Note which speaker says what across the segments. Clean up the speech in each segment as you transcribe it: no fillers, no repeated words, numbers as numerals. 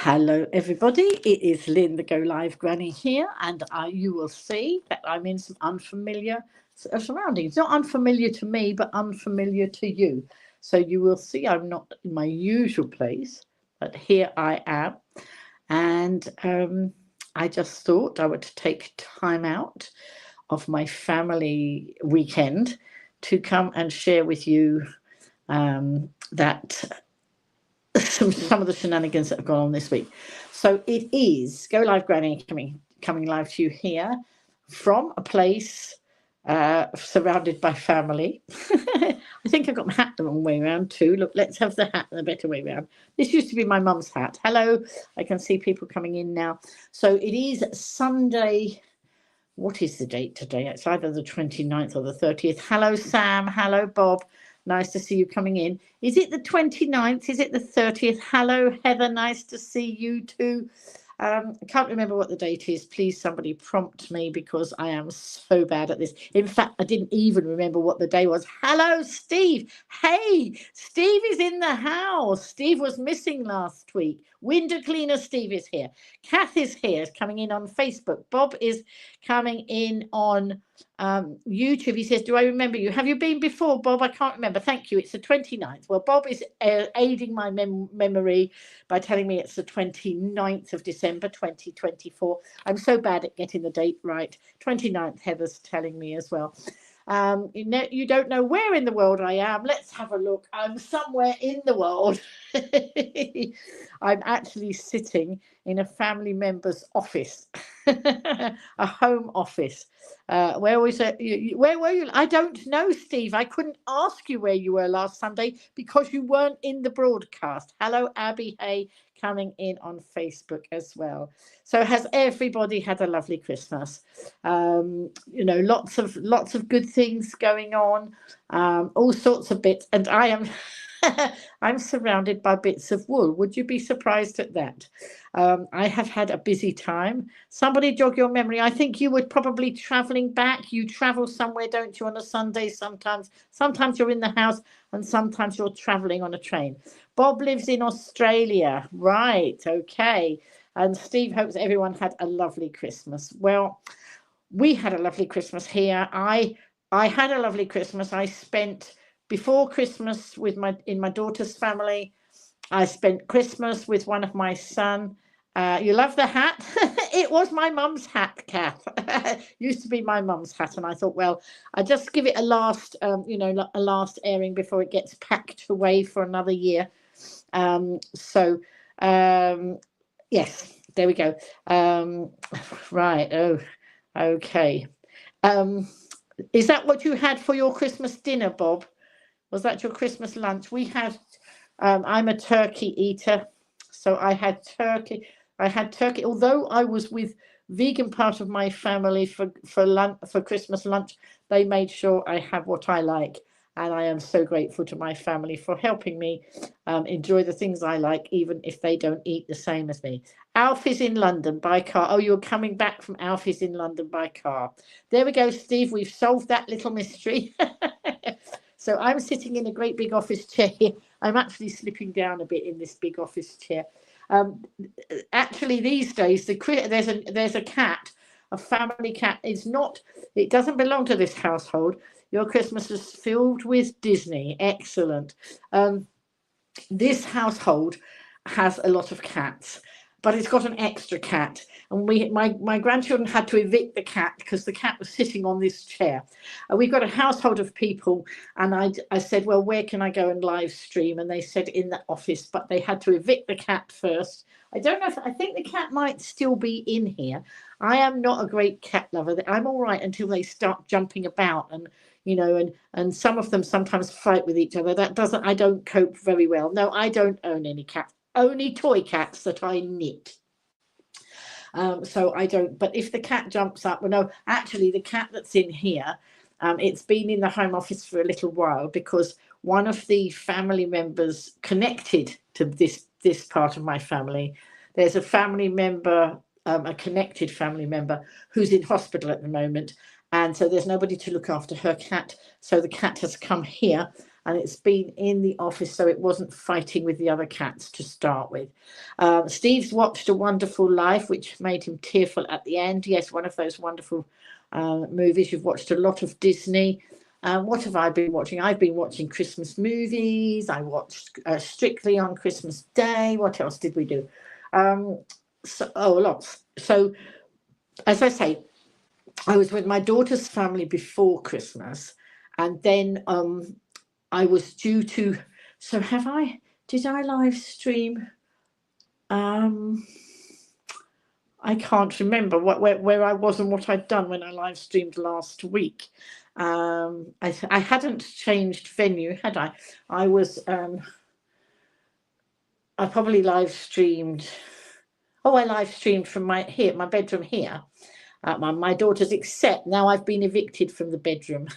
Speaker 1: Hello, everybody. It is Lynn, the Go Live Granny here, and you will see that I'm in some unfamiliar surroundings. Not unfamiliar to me, but unfamiliar to you. So you will see I'm not in my usual place, but here I am. And I just thought I would take time out of my family weekend to come and share with you that some of the shenanigans that have gone on this week. So it is Go Live Granny coming live to you here from a place surrounded by family. I think I got my hat the wrong way around too. Look, let's have the hat the better way around. This used to be my mum's hat. Hello, I can see people coming in now. So it is Sunday. What is the date today? It's either the 29th or the 30th. Hello, Sam. Hello, Bob. Nice to see you coming in. Is it the 29th? Is it the 30th? Hello, Heather. Nice to see you too. I can't remember what the date is. Please, somebody prompt me because I am so bad at this. In fact, I didn't even remember what the day was. Hello, Steve. Hey, Steve is in the house. Steve was missing last week. Window cleaner Steve is here. Kath is here, coming in on Facebook. Bob is coming in on YouTube. He says, do I remember you? Have you been before, Bob? I can't remember. Thank you. It's the 29th. Well, Bob is aiding my memory by telling me it's the 29th of December 2024. I'm so bad at getting the date right. 29th, Heather's telling me as well. You don't know where in the world I am. Let's have a look. I'm somewhere in the world. I'm actually sitting in a family member's office, a home office. Where was it? Where were you? I don't know, Steve. I couldn't ask you where you were last Sunday because you weren't in the broadcast. Hello, Abby Hay, coming in on Facebook as well. So has everybody had a lovely Christmas? Lots of good things going on, all sorts of bits, and I am I'm surrounded by bits of wool. Would you be surprised at that? I have had a busy time. Somebody jog your memory. I think you were probably traveling back. You travel somewhere, don't you, on a Sunday sometimes? Sometimes you're in the house and sometimes you're traveling on a train. Bob lives in Australia. Right, okay. And Steve hopes everyone had a lovely Christmas. Well, we had a lovely Christmas here. I had a lovely Christmas. I spent before Christmas in my daughter's family. I spent Christmas with one of my son. You love the hat? It was my mum's hat, Kath. Used to be my mum's hat, and I thought, well, I just give it a last, a last airing before it gets packed away for another year. Yes, there we go. Right. Oh, okay. Is that what you had for your Christmas dinner, Bob? Was that your Christmas lunch? We had. I'm a turkey eater, so I had turkey. Although I was with vegan part of my family for Christmas lunch, they made sure I have what I like, and I am so grateful to my family for helping me enjoy the things I like, even if they don't eat the same as me. Alf is in London by car. Oh, you're coming back from Alf is in London by car. There we go, Steve. We've solved that little mystery. So I'm sitting in a great big office chair here. I'm actually slipping down a bit in this big office chair. Actually, these days, there's a cat, a family cat. It doesn't belong to this household. Your Christmas is filled with Disney. Excellent. This household has a lot of cats, but it's got an extra cat. And my grandchildren had to evict the cat because the cat was sitting on this chair. We've got a household of people, and I said, well, where can I go and live stream? And they said in the office, but they had to evict the cat first. I don't know I think the cat might still be in here. I am not a great cat lover. I'm all right until they start jumping about and some of them sometimes fight with each other. I don't cope very well. No, I don't own any cats. Only toy cats that I knit. So I don't, but if the cat jumps up, well, no, actually the cat that's in here, it's been in the home office for a little while because one of the family members connected to this part of my family, there's a family member, a connected family member who's in hospital at the moment. And so there's nobody to look after her cat. So the cat has come here and it's been in the office, so it wasn't fighting with the other cats to start with. Steve's watched A Wonderful Life, which made him tearful at the end. Yes, one of those wonderful movies. You've watched a lot of Disney. What have I been watching? I've been watching Christmas movies. I watched Strictly on Christmas Day. What else did we do? Lots. So, as I say, I was with my daughter's family before Christmas, and then I was due to. So, did I live stream? I can't remember where I was and what I'd done when I live streamed last week. I hadn't changed venue, had I? I probably live streamed. Oh, I live streamed from my bedroom here. My daughter's, except now I've been evicted from the bedroom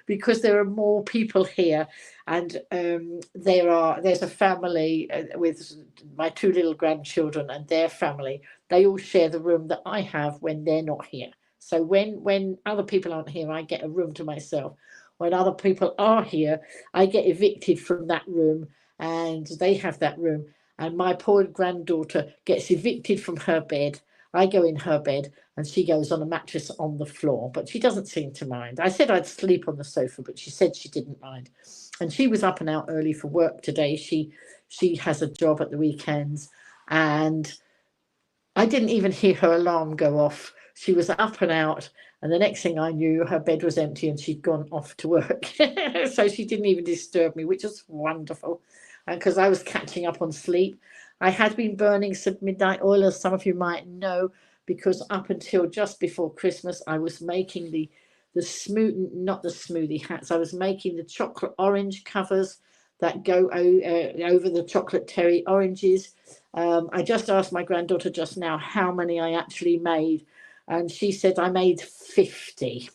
Speaker 1: because there are more people here, and there's a family with my 2 little grandchildren and their family. They all share the room that I have when they're not here. So when other people aren't here, I get a room to myself. When other people are here, I get evicted from that room, and they have that room. And my poor granddaughter gets evicted from her bed. I go in her bed, and she goes on a mattress on the floor, but she doesn't seem to mind. I said I'd sleep on the sofa, but she said she didn't mind. And she was up and out early for work today. She has a job at the weekends, and I didn't even hear her alarm go off. She was up and out, and the next thing I knew, her bed was empty and she'd gone off to work. So she didn't even disturb me, which was wonderful, because I was catching up on sleep. I had been burning some midnight oil, as some of you might know, because up until just before Christmas, I was making not the smoothie hats. I was making the chocolate orange covers that go over the chocolate terry oranges. I just asked my granddaughter just now how many I actually made, and she said I made 50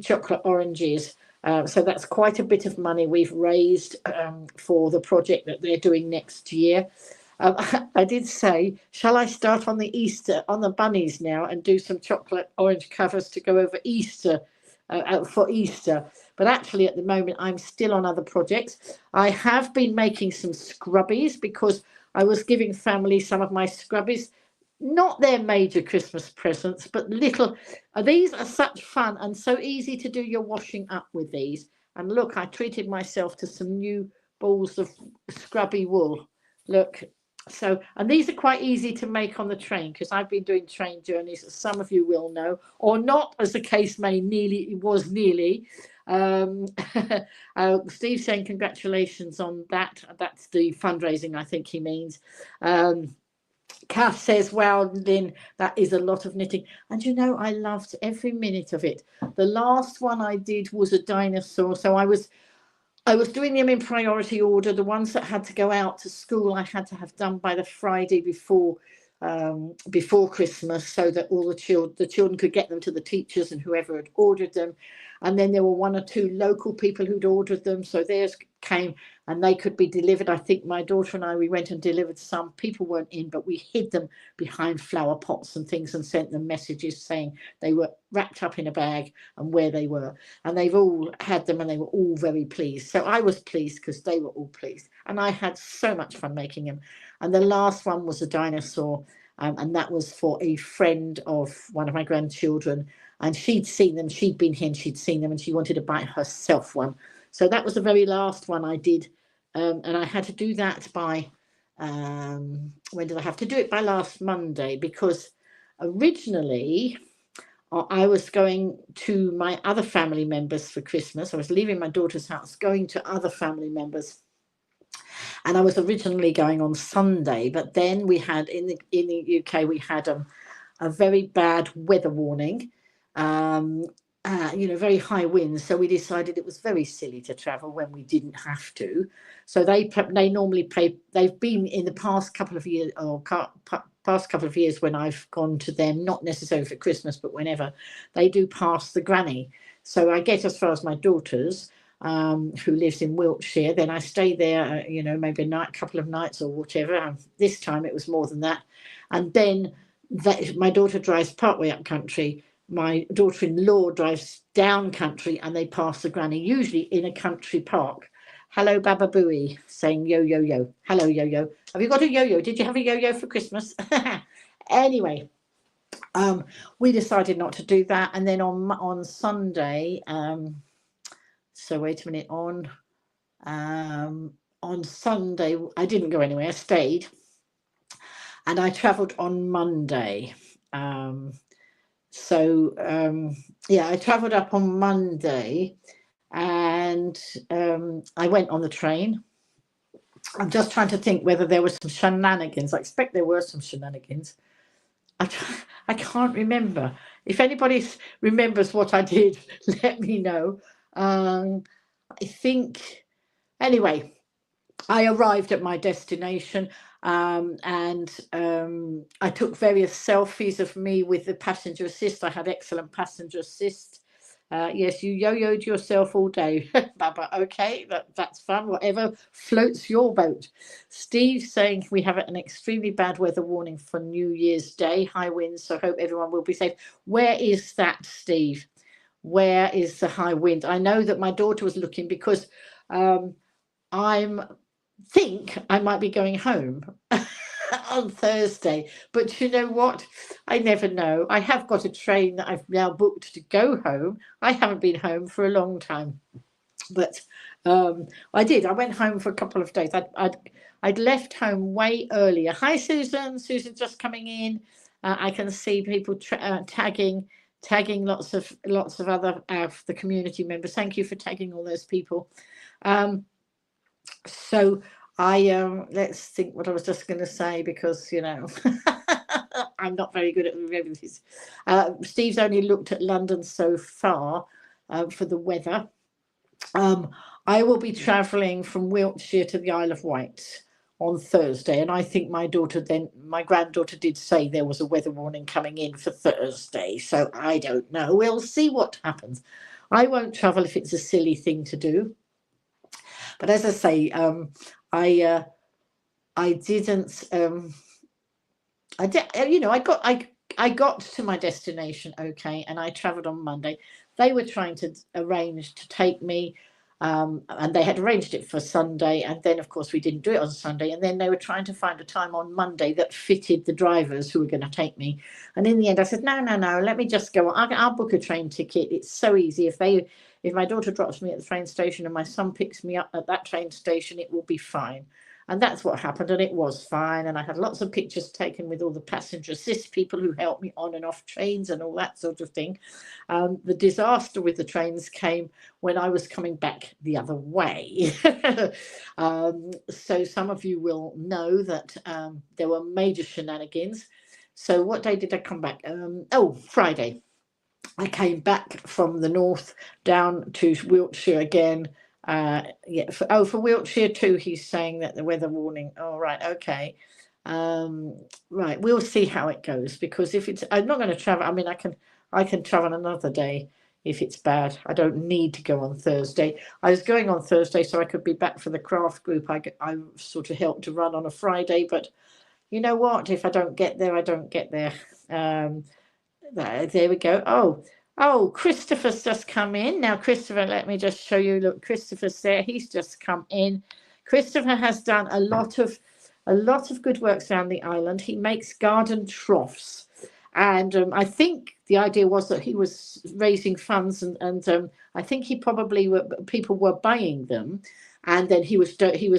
Speaker 1: chocolate oranges. So that's quite a bit of money we've raised for the project that they're doing next year. I did say, shall I start on the bunnies now and do some chocolate orange covers to go over Easter, for Easter? But actually at the moment I'm still on other projects. I have been making some scrubbies because I was giving family some of my scrubbies. Not their major Christmas presents, but little. These are such fun and so easy to do your washing up with these. And look, I treated myself to some new balls of scrubby wool. Look, and these are quite easy to make on the train, because I've been doing train journeys, as some of you will know, or not, as the case may nearly. Steve saying congratulations on that. That's the fundraising, I think he means. Kath says, wow, Lynn, that is a lot of knitting. And I loved every minute of it. The last one I did was a dinosaur. So I was doing them in priority order. The ones that had to go out to school, I had to have done by the Friday before Christmas, so that all the children could get them to the teachers and whoever had ordered them. And then there were 1 or 2 local people who'd ordered them, so theirs came and they could be delivered. I think my daughter and I, we went and delivered some. People weren't in, but we hid them behind flower pots and things and sent them messages saying they were wrapped up in a bag and where they were. And they've all had them and they were all very pleased. So I was pleased because they were all pleased. And I had so much fun making them. And the last one was a dinosaur. And that was for a friend of one of my grandchildren. And she'd seen them, she'd been here and she'd seen them, and she wanted to buy herself one. So that was the very last one I did. And I had to do that by, when did I have to do it? By last Monday, because originally I was going to my other family members for Christmas. I was leaving my daughter's house, going to other family members. And I was originally going on Sunday, but then we had, in the UK, we had a very bad weather warning. Very high winds, so we decided it was very silly to travel when we didn't have to. So they normally pay. They've been in the past couple of years, when I've gone to them, not necessarily for Christmas, but whenever they do pass the granny. So I get as far as my daughter's, who lives in Wiltshire. Then I stay there, maybe a couple of nights or whatever. And this time it was more than that. And then my daughter drives partway up country my daughter-in-law drives down country and they pass the granny, usually in a country park. Hello, Baba Booey, saying yo, yo, yo. Hello, yo, yo. Have you got a yo-yo? Did you have a yo-yo for Christmas? Anyway, we decided not to do that. And then on Sunday, so wait a minute, on Sunday, I didn't go anywhere, I stayed. And I travelled on Monday. Yeah, I travelled up on Monday and I went on the train. I'm just trying to think whether there were some shenanigans. I expect there were some shenanigans. I can't remember. If anybody remembers what I did, let me know. I think, anyway, I arrived at my destination and I took various selfies of me with the passenger assist. I had excellent passenger assist. Yes, you yo-yoed yourself all day, Baba. Okay, that's fun. Whatever floats your boat. Steve saying we have an extremely bad weather warning for New Year's Day. High winds, so hope everyone will be safe. Where is that, Steve? Where is the high wind? I know that my daughter was looking because I think I might be going home on Thursday, but you know what? I never know. I have got a train that I've now booked to go home. I haven't been home for a long time, but I did. I went home for a couple of days. I'd left home way earlier. Hi, Susan. Susan's just coming in. I can see people tagging lots of other the community members. Thank you for tagging all those people. So let's think what I was just going to say, because I'm not very good at remembering this. Steve's only looked at London so far for the weather. I will be travelling from Wiltshire to the Isle of Wight on Thursday, and I think my granddaughter did say there was a weather warning coming in for Thursday, so I don't know. We'll see what happens. I won't travel if it's a silly thing to do. But as I say, I got to my destination okay, and I travelled on Monday. They were trying to arrange to take me, and they had arranged it for Sunday, and then of course we didn't do it on Sunday, and then they were trying to find a time on Monday that fitted the drivers who were going to take me. And in the end I said, no, let me just go. I'll book a train ticket. It's so easy. If my daughter drops me at the train station and my son picks me up at that train station, it will be fine. And that's what happened, and it was fine. And I had lots of pictures taken with all the passenger assist people who helped me on and off trains and all that sort of thing. The disaster with the trains came when I was coming back the other way. So some of you will know that there were major shenanigans. So what day did I come back? Friday. I came back from the north down to Wiltshire again. For Wiltshire too, he's saying that the weather warning. Oh, right, okay. Right, we'll see how it goes, because if I'm not going to travel. I mean, I can travel another day if it's bad. I don't need to go on Thursday. I was going on Thursday so I could be back for the craft group. I sort of helped to run on a Friday, but you know what? If I don't get there, I don't get there. There we go. Oh, Christopher's just come in. Now, Christopher, let me just show you. Look, Christopher's there. He's just come in. Christopher has done a lot of good works around the island. He makes garden troughs. And I think the idea was that he was raising funds, and I think people were buying them, and then he was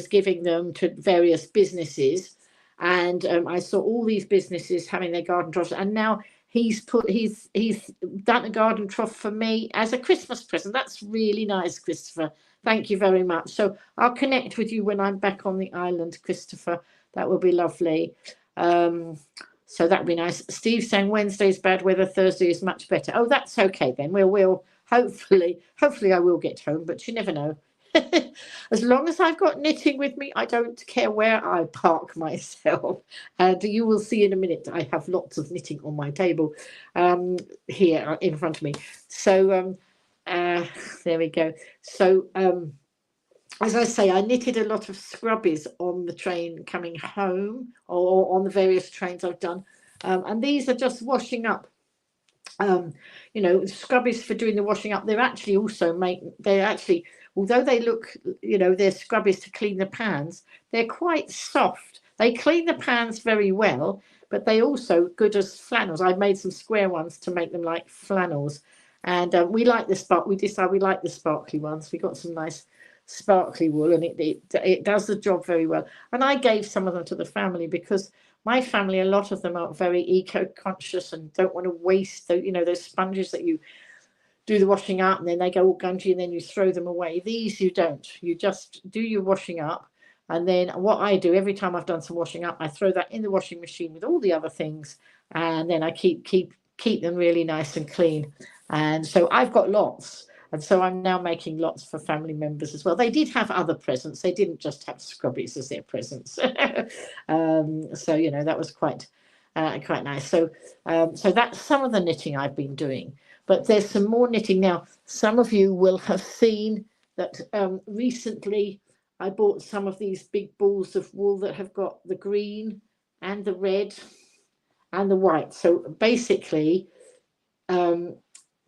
Speaker 1: giving them to various businesses. And I saw all these businesses having their garden troughs, and now he's done a garden trough for me as a Christmas present. That's really nice, Christopher. Thank you very much. So I'll connect with you when I'm back on the island, Christopher. That will be lovely. So that'd be nice. Steve saying Wednesday's bad weather, Thursday is much better. Oh, that's okay then. We'll hopefully I will get home, but you never know. As long as I've got knitting with me, I don't care where I park myself. And you will see in a minute I have lots of knitting on my table here in front of me. So there we go. So as I say, I knitted a lot of scrubbies on the train coming home, or on the various trains I've done, and these are just washing up You know, scrubbies for doing the washing up. They're actually, although they look, you know, they're scrubbies to clean the pans, they're quite soft. They clean the pans very well, but they also good as flannels. I made some square ones to make them like flannels, and we like the spark. We decided we like the sparkly ones. We got some nice sparkly wool, and it does the job very well. And I gave some of them to the family because my family, a lot of them are very eco-conscious and don't want to waste the, you know, those sponges that you do the washing up and then they go all gungy and then you throw them away. These you don't. You just do your washing up. And then what I do every time I've done some washing up, I throw that in the washing machine with all the other things, and then I keep them really nice and clean. And so I've got lots. And so I'm now making lots for family members as well. They did have other presents. They didn't just have scrubbies as their presents. So, you know, that was quite nice. So that's some of the knitting I've been doing. But there's some more knitting now. Some of you will have seen that recently I bought some of these big balls of wool that have got the green and the red and the white. So basically,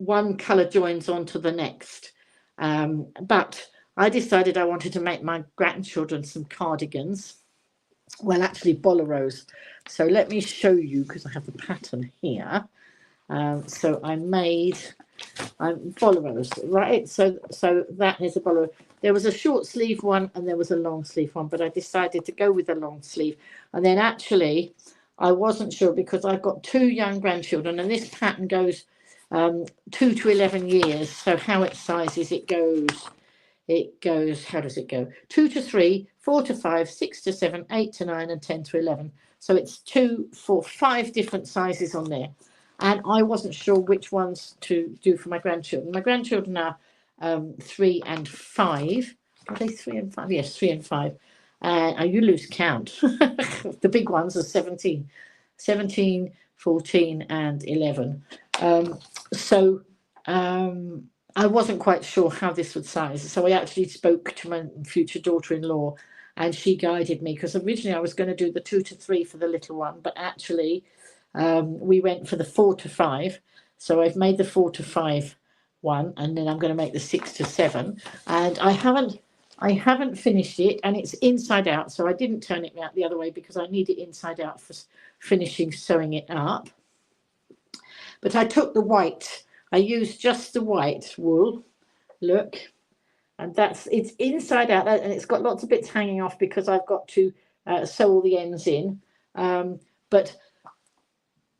Speaker 1: one colour joins onto the next. But I decided I wanted to make my grandchildren some cardigans. Well, actually, boleros. So let me show you, because I have the pattern here. So I made boleros, right? So that is a bolero. There was a short sleeve one and there was a long sleeve one, but I decided to go with the long sleeve. And then actually, I wasn't sure because I've got 2 young grandchildren, and this pattern goes 2 to 11 years. So how it sizes, it goes, how does it go? 2 to 3, 4 to 5, 6 to 7, 8 to 9, and 10 to 11. So it's 2, 4, 5 different sizes on there. And I wasn't sure which ones to do for my grandchildren. My grandchildren are 3 and 5. Are they 3 and 5? Yes, 3 and 5. You lose count. The big ones are 17, 14, and 11. I wasn't quite sure how this would size. So I actually spoke to my future daughter-in-law, and she guided me, because originally I was going to do the 2 to 3 for the little one, but actually we went for the 4 to 5. So I've made the 4 to 5 one, and then I'm going to make the 6 to 7. And I haven't finished it, and it's inside out, so I didn't turn it out the other way because I need it inside out for finishing sewing it up. But I took the white. I used just the white wool. Look, and it's inside out, and it's got lots of bits hanging off because I've got to sew all the ends in. But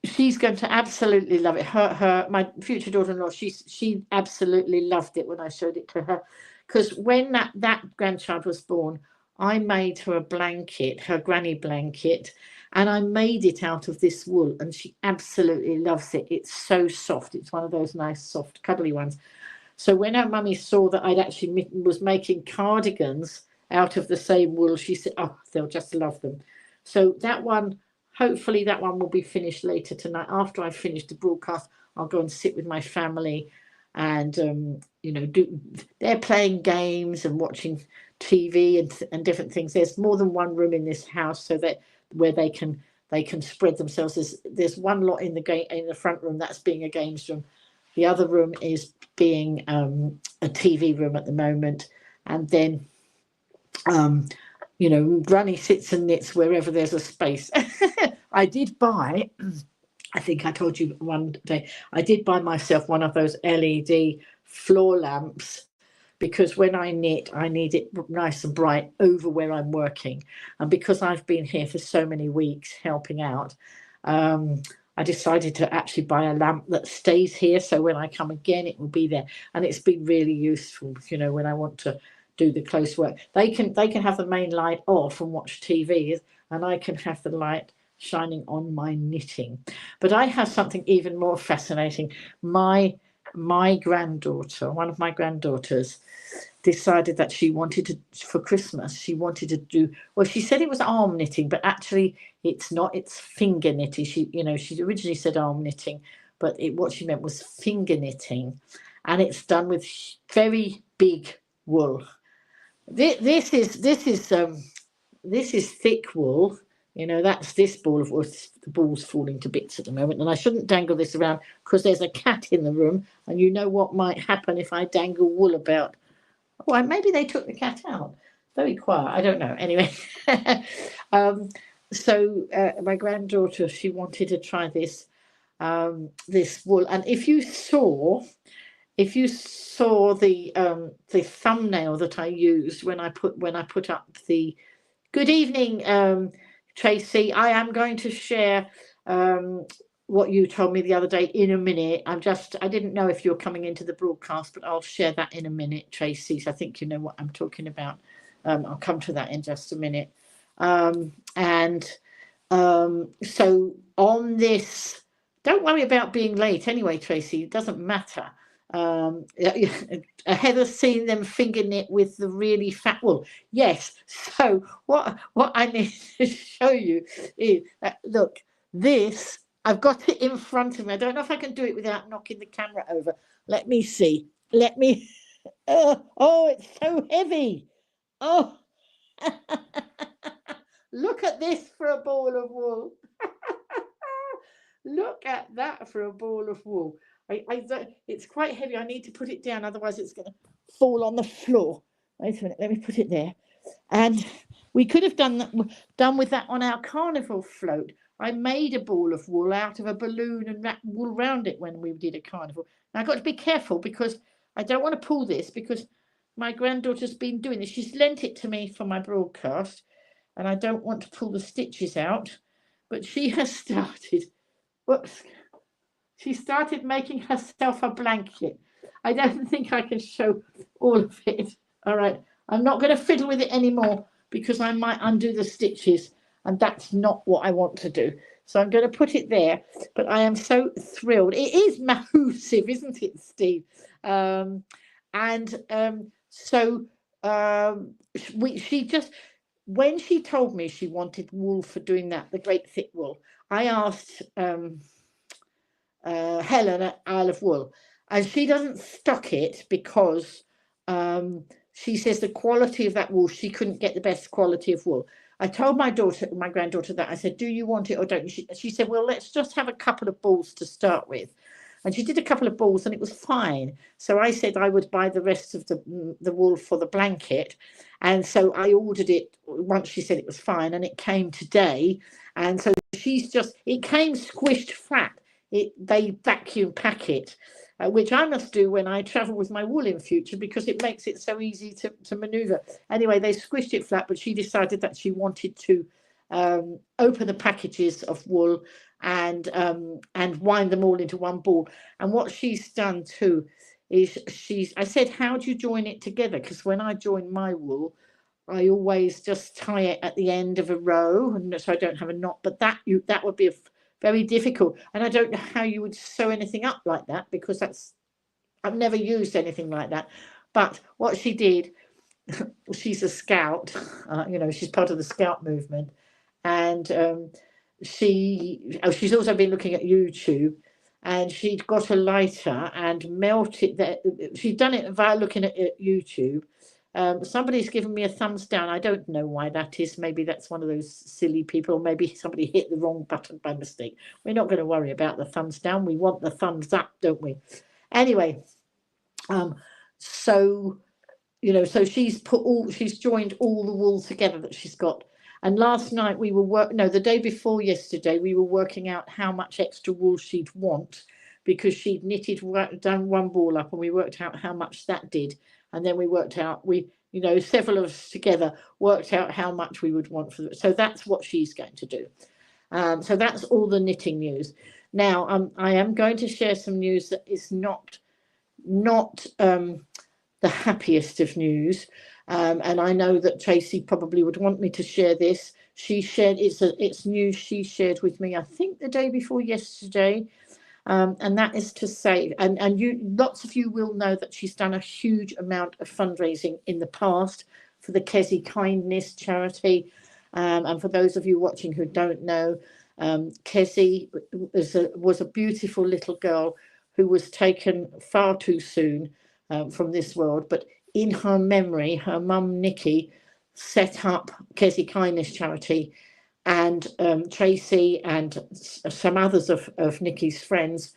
Speaker 1: she's going to absolutely love it. My future daughter-in-law, she absolutely loved it when I showed it to her, because when that grandchild was born, I made her a blanket, her granny blanket, and I made it out of this wool, and she absolutely loves it. It's so soft. It's one of those nice, soft, cuddly ones. So when her mummy saw that I'd actually was making cardigans out of the same wool, she said, oh, they'll just love them. So that one, hopefully that one will be finished later tonight. After I've finished the broadcast, I'll go and sit with my family, and you know, they're playing games and watching TV and different things. There's more than one room in this house, so that where they can spread themselves. There's one lot in the front room that's being a games room. The other room is being a TV room at the moment, and then you know, Granny sits and knits wherever there's a space. I did buy, I think I told you one day, I did buy myself one of those LED floor lamps, because when I knit, I need it nice and bright over where I'm working. And because I've been here for so many weeks helping out, I decided to actually buy a lamp that stays here, so when I come again, it will be there. And it's been really useful, you know, when I want to do the close work. They can have the main light off and watch TV, and I can have the light shining on my knitting. But I have something even more fascinating. My granddaughter, one of my granddaughters, decided that she wanted to, for Christmas, she wanted to do, well, she said it was arm knitting, but actually it's not, it's finger knitting. She originally said arm knitting, but what she meant was finger knitting, and it's done with very big wool. This is thick wool. You know, that's this ball of wool. The ball's falling to bits at the moment, and I shouldn't dangle this around because there's a cat in the room, and you know what might happen if I dangle wool about. Well, maybe they took the cat out. Very quiet. I don't know. Anyway, so my granddaughter, she wanted to try this wool, and if you saw the thumbnail that I used when I put up the good evening, Tracy. I am going to share what you told me the other day in a minute. I didn't know if you're coming into the broadcast, but I'll share that in a minute, Tracy. So I think you know what I'm talking about. I'll come to that in just a minute. So on this, don't worry about being late anyway, Tracy. It doesn't matter. Heather's seen them finger knit with the really fat wool. Yes. So what I need to show you is look, this, I've got it in front of me. I don't know if I can do it without knocking the camera over. Let me see. Let me. Oh, it's so heavy. Oh, look at this for a ball of wool. Look at that for a ball of wool. It's quite heavy. I need to put it down, otherwise it's going to fall on the floor. Wait a minute, let me put it there. And we could have done with that on our carnival float. I made a ball of wool out of a balloon and wrapped wool around it when we did a carnival. Now I've got to be careful because I don't want to pull this because my granddaughter's been doing this. She's lent it to me for my broadcast, and I don't want to pull the stitches out, but she has started. Whoops. She started making herself a blanket. I don't think I can show all of it. All right. I'm not going to fiddle with it anymore because I might undo the stitches, and that's not what I want to do. So I'm going to put it there, but I am so thrilled. It is massive, isn't it, Steve? She just, when she told me she wanted wool for doing that, the great thick wool, I asked Helen at Isle of Wool, and she doesn't stock it because she says the quality of that wool, she couldn't get the best quality of wool. I told my granddaughter that. I said, do you want it or don't you? She said, well, let's just have a couple of balls to start with. And she did a couple of balls and it was fine. So I said I would buy the rest of the wool for the blanket. And so I ordered it once she said it was fine, and it came today. And so it came squished flat. They vacuum pack it, which I must do when I travel with my wool in future because it makes it so easy to maneuver. Anyway, they squished it flat, but she decided that she wanted to open the packages of wool and wind them all into one ball. And what she's done too is I said, how do you join it together? Because when I join my wool, I always just tie it at the end of a row, and so I don't have a knot. But that would be very difficult, and I don't know how you would sew anything up like that because I've never used anything like that. But what she did, she's a scout, she's part of the scout movement, and she's also been looking at YouTube, and she'd got a lighter and melted that. She'd done it via looking at YouTube. Somebody's given me a thumbs down. I don't know why that is. Maybe that's one of those silly people. Maybe somebody hit the wrong button by mistake. We're not going to worry about the thumbs down. We want the thumbs up, don't we? Anyway, so she's joined all the wool together that she's got. And last night the day before yesterday, we were working out how much extra wool she'd want because she'd done one ball up, and we worked out how much that did. And then we worked out, several of us together worked out how much we would want for it. So that's what she's going to do. So that's all the knitting news. Now, I am going to share some news that is not the happiest of news. And I know that Tracy probably would want me to share this. It's news she shared with me, I think the day before yesterday. And that is to say, lots of you will know that she's done a huge amount of fundraising in the past for the Kessie Kindness charity. And for those of you watching who don't know, Kessie was a beautiful little girl who was taken far too soon from this world. But in her memory, her mum, Nikki, set up Kessie Kindness charity. and Tracy and some others of Nikki's friends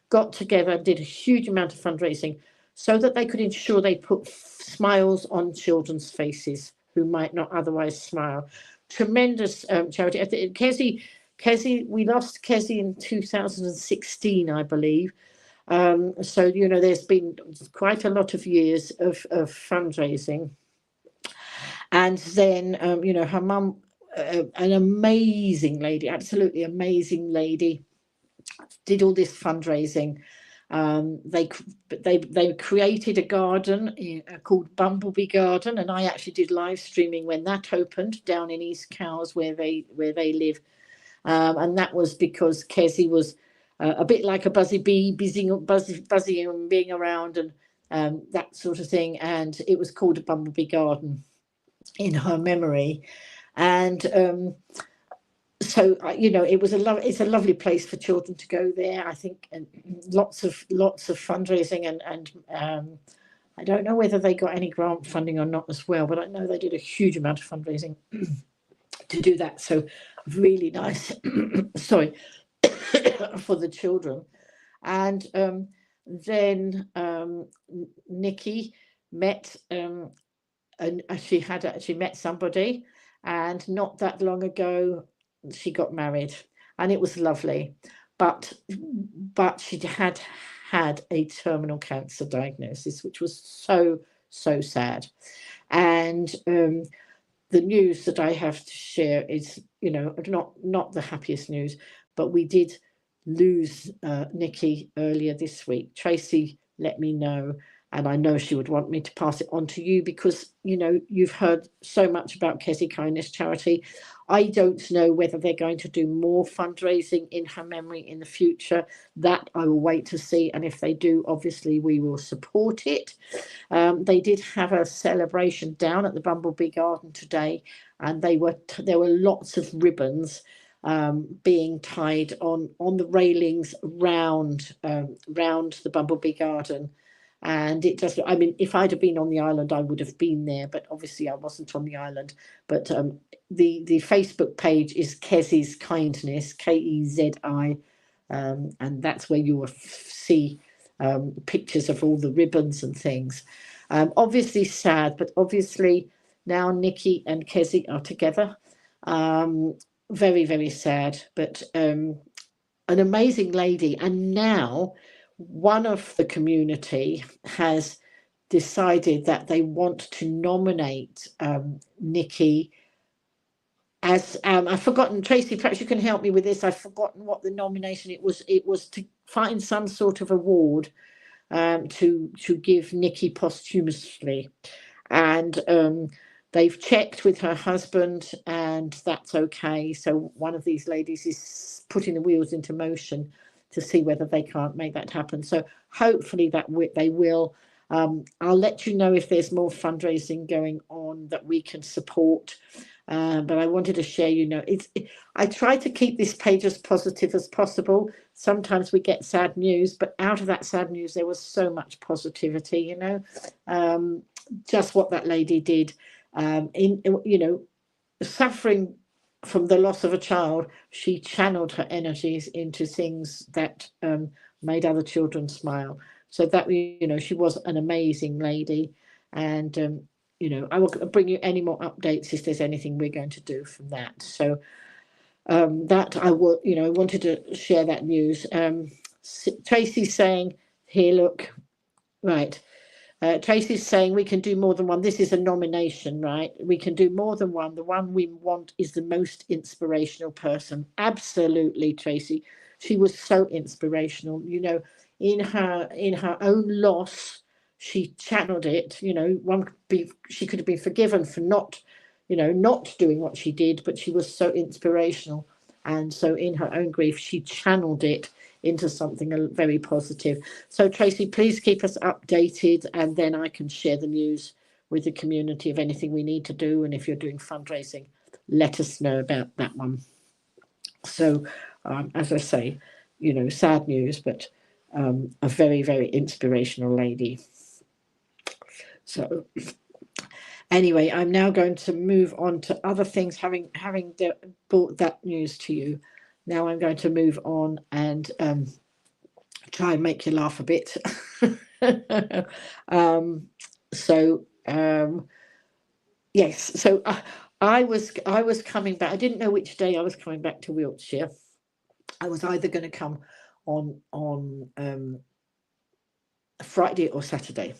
Speaker 1: got together and did a huge amount of fundraising so that they could ensure they put smiles on children's faces who might not otherwise smile. Tremendous charity. Kezi, we lost Kezi in 2016, I believe. So, you know, there's been quite a lot of years of fundraising. And then, you know, her mum, an amazing lady, absolutely amazing lady, did all this fundraising. They created a garden called Bumblebee Garden, and I actually did live streaming when that opened down in East Cowes where they live. And that was because Kezi was a bit like a buzzy bee, buzzing and being around and that sort of thing. And it was called a Bumblebee Garden in her memory. And so you know, it's a lovely place for children to go there, I think, and lots of fundraising and I don't know whether they got any grant funding or not as well, but I know they did a huge amount of fundraising to do that. So really nice sorry for the children. And then Nikki met and she had actually met somebody, and not that long ago she got married, and it was lovely, but she had a terminal cancer diagnosis, which was so sad. And the news that I have to share is, you know, not the happiest news, but we did lose Nikki earlier this week. Tracy let me know, and I know she would want me to pass it on to you because, you know, you've heard so much about Kezi Kindness Charity. I don't know whether they're going to do more fundraising in her memory in the future. That I will wait to see, and if they do, obviously we will support it. They did have a celebration down at the Bumblebee Garden today, and there were lots of ribbons being tied on the railings round the Bumblebee Garden. And it just, I mean, if I'd have been on the island, I would have been there, but obviously I wasn't on the island. But the Facebook page is Kezi's Kindness, Kezi, and that's where you will see pictures of all the ribbons and things. Obviously sad, but obviously now Nikki and Kezi are together. Very, very sad, but an amazing lady. And now one of the community has decided that they want to nominate Nikki as I've forgotten, Tracy, perhaps you can help me with this. I've forgotten what the nomination it was. It was to find some sort of award to give Nikki posthumously, and they've checked with her husband, and that's okay. So one of these ladies is putting the wheels into motion to see whether they can't make that happen. So hopefully that they will. I'll let you know if there's more fundraising going on that we can support. But I wanted to share, you know, I try to keep this page as positive as possible. Sometimes we get sad news, but out of that sad news, there was so much positivity, you know, just what that lady did, you know, suffering from the loss of a child. She channeled her energies into things that made other children smile. So that, you know, she was an amazing lady. And you know, I will bring you any more updates if there's anything we're going to do from that. So that I will, you know, I wanted to share that news. Tracy's saying here, look, right. Tracy's saying we can do more than one. This is a nomination, right? We can do more than one. The one we want is the most inspirational person. Absolutely, Tracy. She was so inspirational. You know, in her own loss, she channeled it. You know, she could have been forgiven for not doing what she did, but she was so inspirational. And so in her own grief, she channeled it into something very positive. So Tracy, please keep us updated, and then I can share the news with the community of anything we need to do. And if you're doing fundraising, let us know about that one. So as I say, you know, sad news, but a very, very inspirational lady. So, Anyway, I'm now going to move on to other things. Brought that news to you, now I'm going to move on and try and make you laugh a bit. um, so yes, so I was coming back. I didn't know which day I was coming back to Wiltshire. I was either going to come on Friday or Saturday,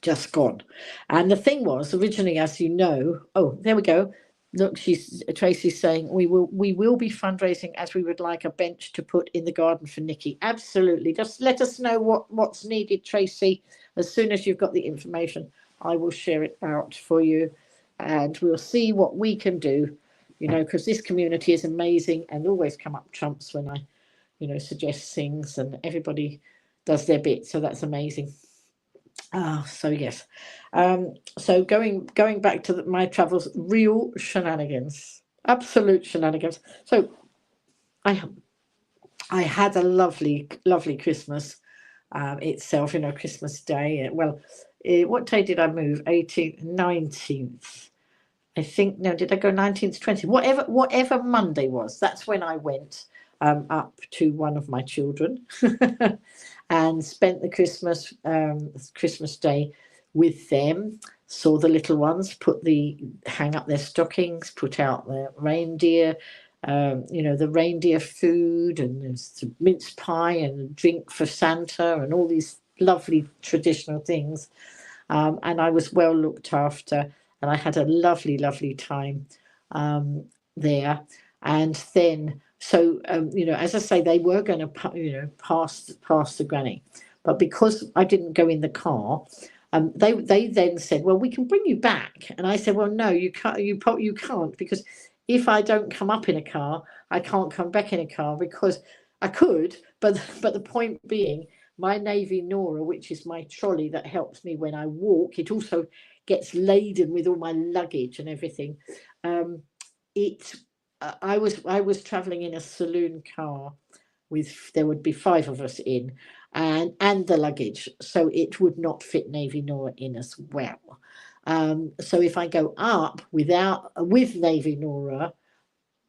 Speaker 1: just gone. And the thing was, originally, as you know, oh, there we go. Look, Tracy's saying we will be fundraising, as we would like a bench to put in the garden for Nikki. Absolutely. Just let us know what's needed, Tracy. As soon as you've got the information, I will share it out for you, and we'll see what we can do. You know, because this community is amazing, and always come up trumps when I, suggest things, and everybody does their bit. So that's amazing. So yes. So going back to my travels, real shenanigans, absolute shenanigans. So I had a lovely Christmas itself. Christmas Day. Well, what day did I move? 18th, 19th. I think, no, did I go 19th, 20th? Whatever Monday was, that's when I went up to one of my children and spent the Christmas Day with them. Saw the little ones hang up their stockings, put out their reindeer, the reindeer food, and there's mince pie and a drink for Santa and all these lovely traditional things. And I was well looked after, and I had a lovely time there. And then, so as I say, they were going to pass the granny, but because I didn't go in the car, they then said, well, we can bring you back. And I said, well, no, you can't. You can't, because if I don't come up in a car, I can't come back in a car, because I could, but the point being, my Navy Nora, which is my trolley that helps me when I walk, it also gets laden with all my luggage and everything. I was traveling in a saloon car there would be 5 of us in, and the luggage, so it would not fit Navy Nora in as well. So if I go up with Navy Nora,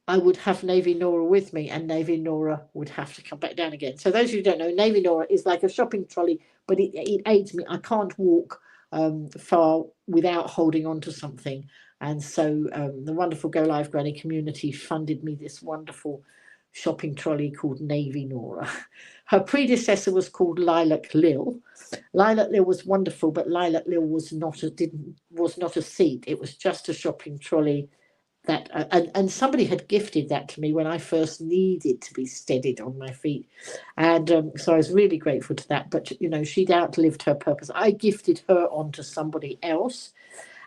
Speaker 1: I would have Navy Nora with me, and Navy Nora would have to come back down again. So those of you who don't know, Navy Nora is like a shopping trolley, but it aids me. I can't walk far without holding on to something. And so the wonderful Go Live Granny community funded me this wonderful shopping trolley called Navy Nora. Her predecessor was called Lilac Lil. Lilac Lil was wonderful, but Lilac Lil was not a seat. It was just a shopping trolley. That and somebody had gifted that to me when I first needed to be steadied on my feet, and so I was really grateful to that. But she'd outlived her purpose. I gifted her on to somebody else,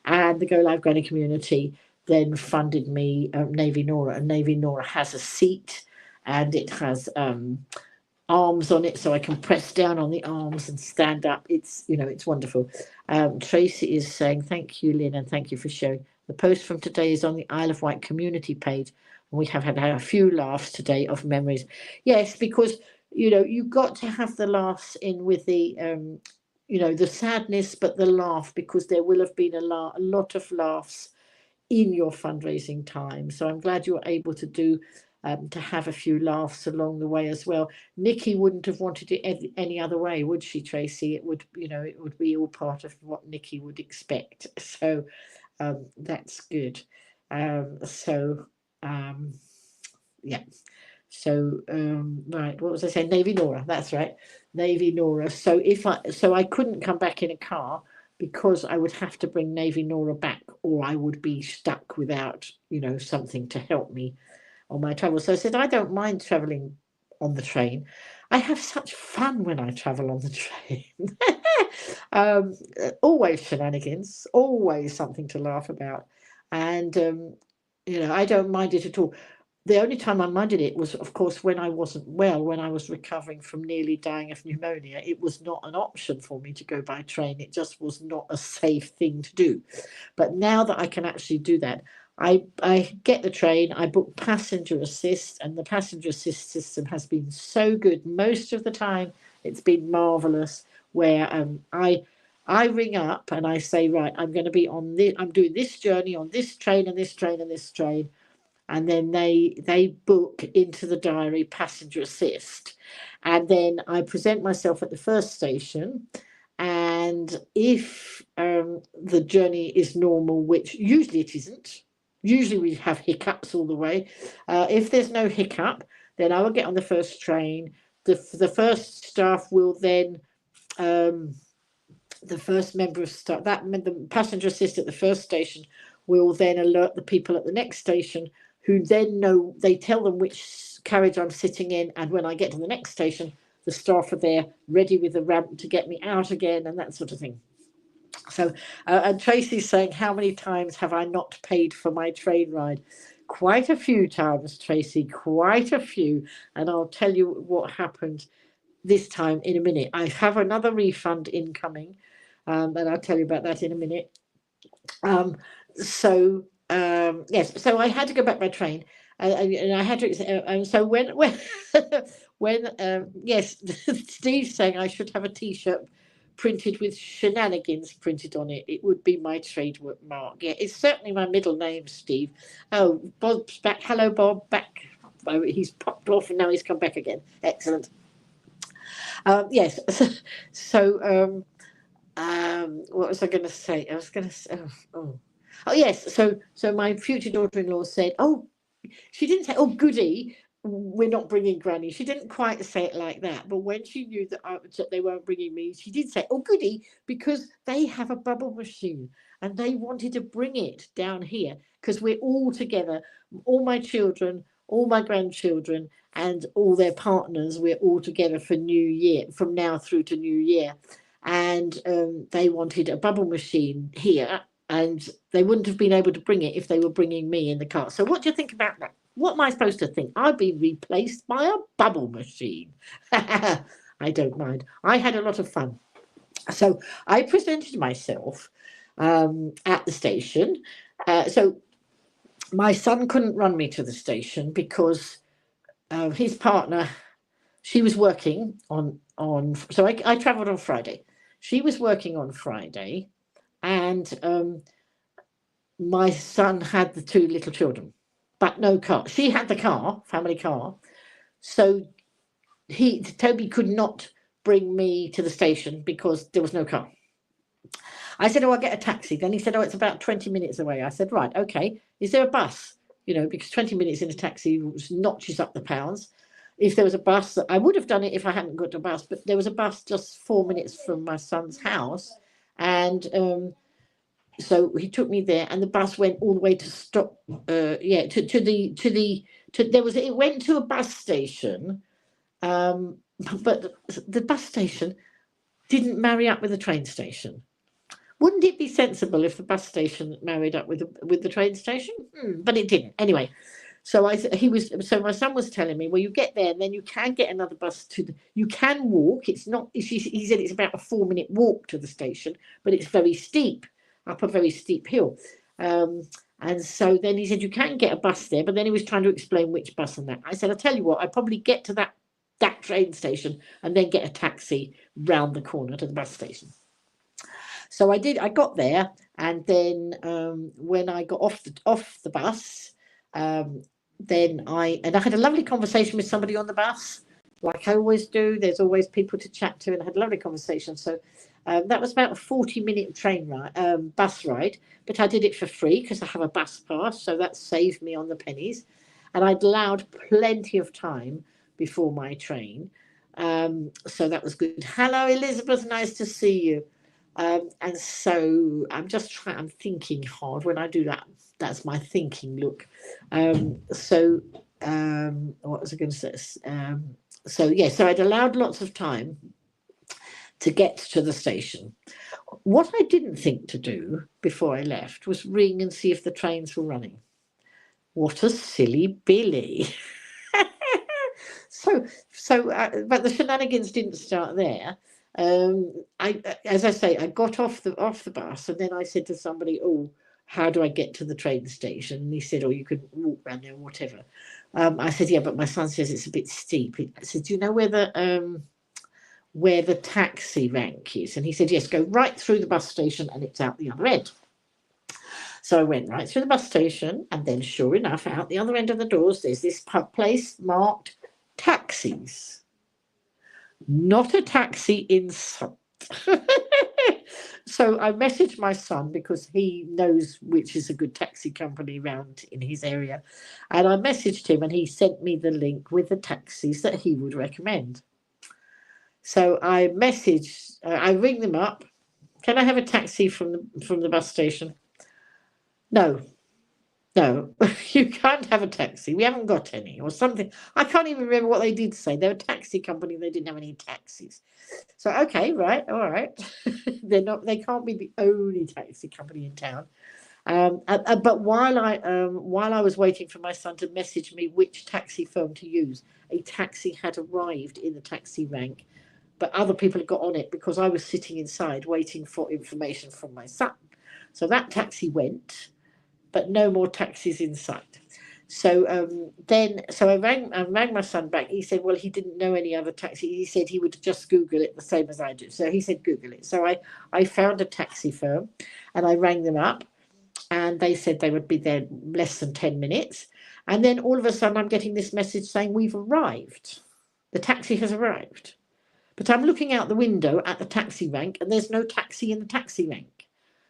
Speaker 1: and the Go Live Granny community then funded me Navy Nora, and Navy Nora has a seat, and it has arms on it, so I can press down on the arms and stand up. It's wonderful. Tracy is saying, thank you, Lynn, and thank you for sharing. The post from today is on the Isle of Wight community page, and we have had a few laughs today of memories. Yes, because you've got to have the laughs in with the the sadness, but the laugh, because there will have been a lot of laughs in your fundraising time. So I'm glad you were able to have a few laughs along the way as well. Nikki wouldn't have wanted it any other way, would she, Tracy? It would, it would be all part of what Nikki would expect. So that's good. Yeah. So right, what was I saying? Navy Nora, that's right, Navy Nora. So I couldn't come back in a car, because I would have to bring Navy Nora back, or I would be stuck without something to help me on my travel. So I said, I don't mind traveling on the train. I have such fun when I travel on the train. Always shenanigans, always something to laugh about, and I don't mind it at all. The only time I minded it was, of course, when I wasn't well, when I was recovering from nearly dying of pneumonia. It was not an option for me to go by train. It just was not a safe thing to do. But now that I can actually do that, I get the train, I book passenger assist, and the passenger assist system has been so good. Most of the time, it's been marvelous, where I ring up and I say, right, I'm going to be on this, I'm doing this journey on this train and this train and this train. And then they book into the diary passenger assist. And then I present myself at the first station. And if the journey is normal, which usually it isn't, usually we have hiccups all the way. If there's no hiccup, then I will get on the first train. The first staff will then the first member of staff, the passenger assist at the first station will then alert the people at the next station, who then know, they tell them which carriage I'm sitting in, and when I get to the next station, the staff are there ready with the ramp to get me out again and that sort of thing. So, and Tracy's saying, how many times have I not paid for my train ride? Quite a few times, Tracy, quite a few. And I'll tell you what happened this time in a minute. I have another refund incoming, and I'll tell you about that in a minute. Yes, so I had to go back by train, and I had to. And so when yes, Steve's saying I should have a T-shirt printed with shenanigans printed on it. It would be my trademark mark. Yeah, it's certainly my middle name, Steve. Oh, Bob's back. Hello, Bob. Back. Oh, he's popped off and now he's come back again. Excellent. Yes. So, what was I going to say? I was going to say, oh yes. So my future daughter-in-law said, oh, she didn't say, oh goody, we're not bringing Granny. She didn't quite say it like that, but when she knew that they weren't bringing me, she did say, oh goody, because they have a bubble machine and they wanted to bring it down here because we're all together, all my children, all my grandchildren, and all their partners. We're all together for New Year, from now through to New Year, and they wanted a bubble machine here. And they wouldn't have been able to bring it if they were bringing me in the car. So what do you think about that? What am I supposed to think? I've been replaced by a bubble machine. I don't mind. I had a lot of fun. So I presented myself at the station. So my son couldn't run me to the station because his partner, she was working on so I travelled on Friday. She was working on Friday, and my son had the two little children, but no car. She had the car, family car. So Toby could not bring me to the station because there was no car. I said, oh, I'll get a taxi. Then he said, oh, it's about 20 minutes away. I said, right, okay. Is there a bus? You know, because 20 minutes in a taxi notches up the pounds. If there was a bus, I would have done it if I hadn't got a bus, but there was a bus just 4 minutes from my son's house. And so he took me there, and the bus went all the way to stop. It went to a bus station, but the bus station didn't marry up with the train station. Wouldn't it be sensible if the bus station married up with the train station? But it didn't. Anyway, so my son was telling me, well, you get there and then you can get another bus you can walk. It's not. He said it's about a 4-minute walk to the station, but it's very steep, up a very steep hill. And so then he said you can get a bus there, but then he was trying to explain which bus and that. I said, I'll tell you what, I'd probably get to that train station and then get a taxi round the corner to the bus station. So I did. I got there, and then when I got off the bus, then I had a lovely conversation with somebody on the bus, like I always do. There's always people to chat to, and I had a lovely conversation. So that was about a 40-minute bus ride, but I did it for free because I have a bus pass, so that saved me on the pennies, and I'd allowed plenty of time before my train, so that was good. Hello, Elizabeth. Nice to see you. And so I'm thinking hard when I do that. That's my thinking look. What was I going to say? So I'd allowed lots of time to get to the station. What I didn't think to do before I left was ring and see if the trains were running. What a silly Billy. But the shenanigans didn't start there. As I say, I got off the bus, and then I said to somebody, oh, how do I get to the train station? And he said, oh, you could walk around there, whatever. I said, yeah, but my son says it's a bit steep. I said, do you know where where the taxi rank is. And he said, yes, go right through the bus station and it's out the other end. So I went right through the bus station, and then sure enough, out the other end of the doors, there's this place marked taxis. Not a taxi in sight. So I messaged my son because he knows which is a good taxi company around in his area. And I messaged him and he sent me the link with the taxis that he would recommend. So I ring them up. Can I have a taxi from the bus station? No, you can't have a taxi. We haven't got any or something. I can't even remember what they did say. They're a taxi company. They didn't have any taxis. So, okay, right, all right. They can't be the only taxi company in town. But while I was waiting for my son to message me which taxi firm to use, a taxi had arrived in the taxi rank, but other people had got on it because I was sitting inside waiting for information from my son. So that taxi went, but no more taxis in sight. So I rang my son back. He said, well, he didn't know any other taxi. He said he would just Google it the same as I do. So he said, Google it. So I found a taxi firm and I rang them up and they said they would be there less than 10 minutes. And then all of a sudden I'm getting this message saying we've arrived. The taxi has arrived. But I'm looking out the window at the taxi rank and there's no taxi in the taxi rank.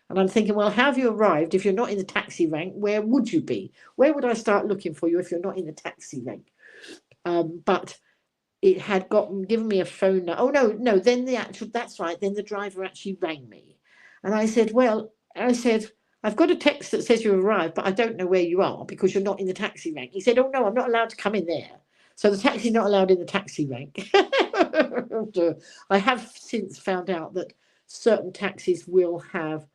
Speaker 1: And I'm thinking, well, how have you arrived if you're not in the taxi rank? Where would you be? Where would I start looking for you if you're not in the taxi rank? But it had given me a phone number. Oh, no, then that's right. Then the driver actually rang me. And I said, I've got a text that says you arrived, but I don't know where you are because you're not in the taxi rank. He said, oh, no, I'm not allowed to come in there. So the taxi's not allowed in the taxi rank. I have since found out that certain taxis will have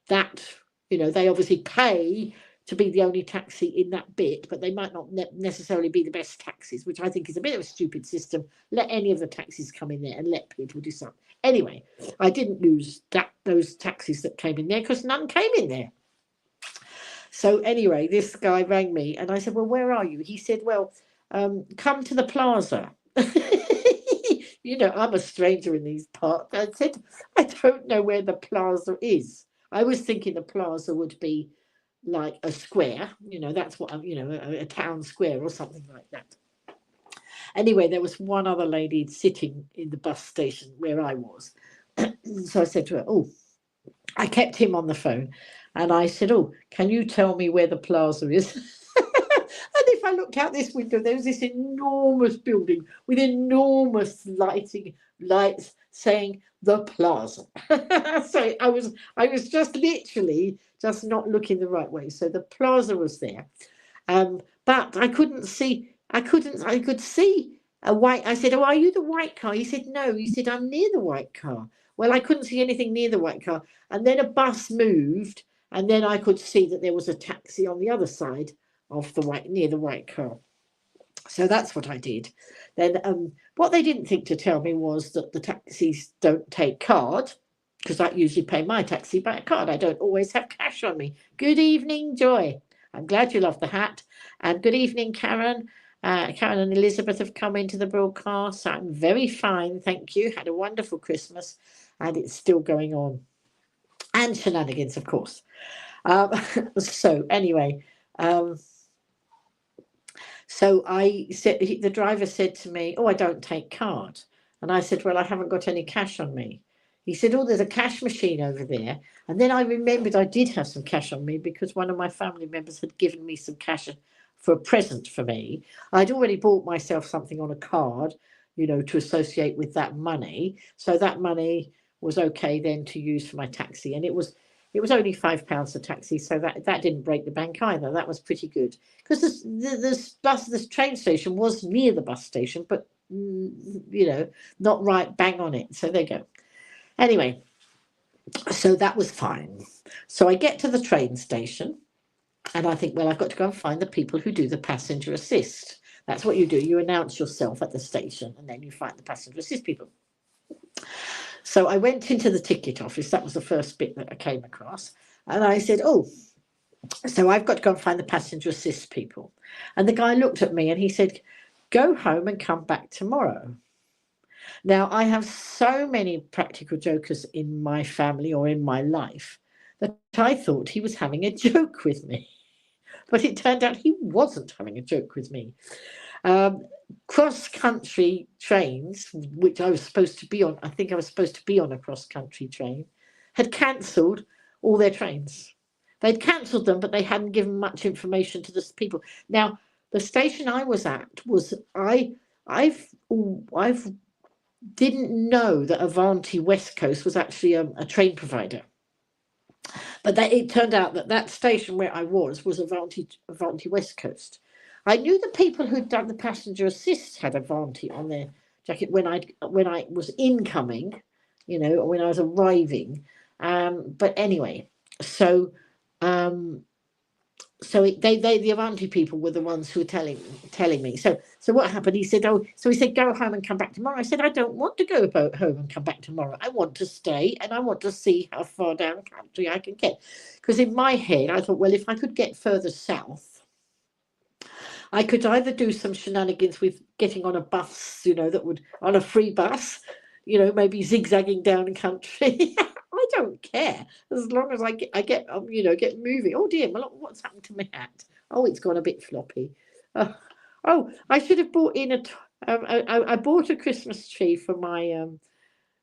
Speaker 1: that, they obviously pay to be the only taxi in that bit, but they might not necessarily be the best taxis, which I think is a bit of a stupid system. Let any of the taxis come in there and let people decide. Anyway, I didn't lose those taxis that came in there because none came in there. So anyway, this guy rang me and I said, well, where are you? He said, well, come to the plaza. I'm a stranger in these parts. I said, I don't know where the plaza is. I was thinking the plaza would be like a square, that's what a town square or something like that. Anyway, there was one other lady sitting in the bus station where I was. So I said to her, I kept him on the phone and I said, can you tell me where the plaza is? And if I looked out this window, there was this enormous building with enormous lights saying the plaza. So I was just literally just not looking the right way. So the plaza was there. But I couldn't see, I could see a white, I said, are you the white car? He said, no. He said, I'm near the white car. Well, I couldn't see anything near the white car. And then a bus moved and then I could see that there was a taxi on the other side of near the white car. So that's what I did. Then what they didn't think to tell me was that the taxis don't take card, because I usually pay my taxi by a card. I don't always have cash on me. Good evening, Joy. I'm glad you love the hat. And good evening, Karen. Karen and Elizabeth have come into the broadcast. I'm very fine, thank you. Had a wonderful Christmas, and it's still going on. And shenanigans, of course. So anyway, so I said, the driver said to me, I don't take card. And I said, well, I haven't got any cash on me. He said, there's a cash machine over there. And then I remembered I did have some cash on me because one of my family members had given me some cash for a present for me. I'd already bought myself something on a card, to associate with that money. So that money was okay then to use for my taxi. And it was only £5 a taxi, so that didn't break the bank either. That was pretty good because this train station was near the bus station, but not right bang on it. So there you go. Anyway, so that was fine. So I get to the train station, and I think, well, I've got to go and find the people who do the passenger assist. That's what you do. You announce yourself at the station, and then you find the passenger assist people. So I went into the ticket office. That was the first bit that I came across. And I said, so I've got to go and find the passenger assist people. And the guy looked at me and he said, go home and come back tomorrow. Now, I have so many practical jokers in my family or in my life that I thought he was having a joke with me. But it turned out he wasn't having a joke with me. Um, Cross country trains, which I was supposed to be on, I think I was supposed to be on a cross country train, had cancelled all their trains. They'd cancelled them, but they hadn't given much information to the people. Now, the station I was at was I've didn't know that Avanti West Coast was actually a train provider. But it turned out that that station where I was Avanti West Coast. I knew the people who'd done the passenger assist had Avanti on their jacket when I was incoming, when I was arriving. But anyway, so um, the Avanti people were the ones who were telling me. So what happened? He said, go home and come back tomorrow. I said, I don't want to go home and come back tomorrow. I want to stay and I want to see how far down country I can get. Because in my head, I thought, well, if I could get further south, I could either do some shenanigans with getting on a bus, on a free bus, maybe zigzagging down country. I don't care as long as I get moving. Oh dear, what's happened to my hat? Oh, it's gone a bit floppy. I should have bought in I bought a Christmas tree for my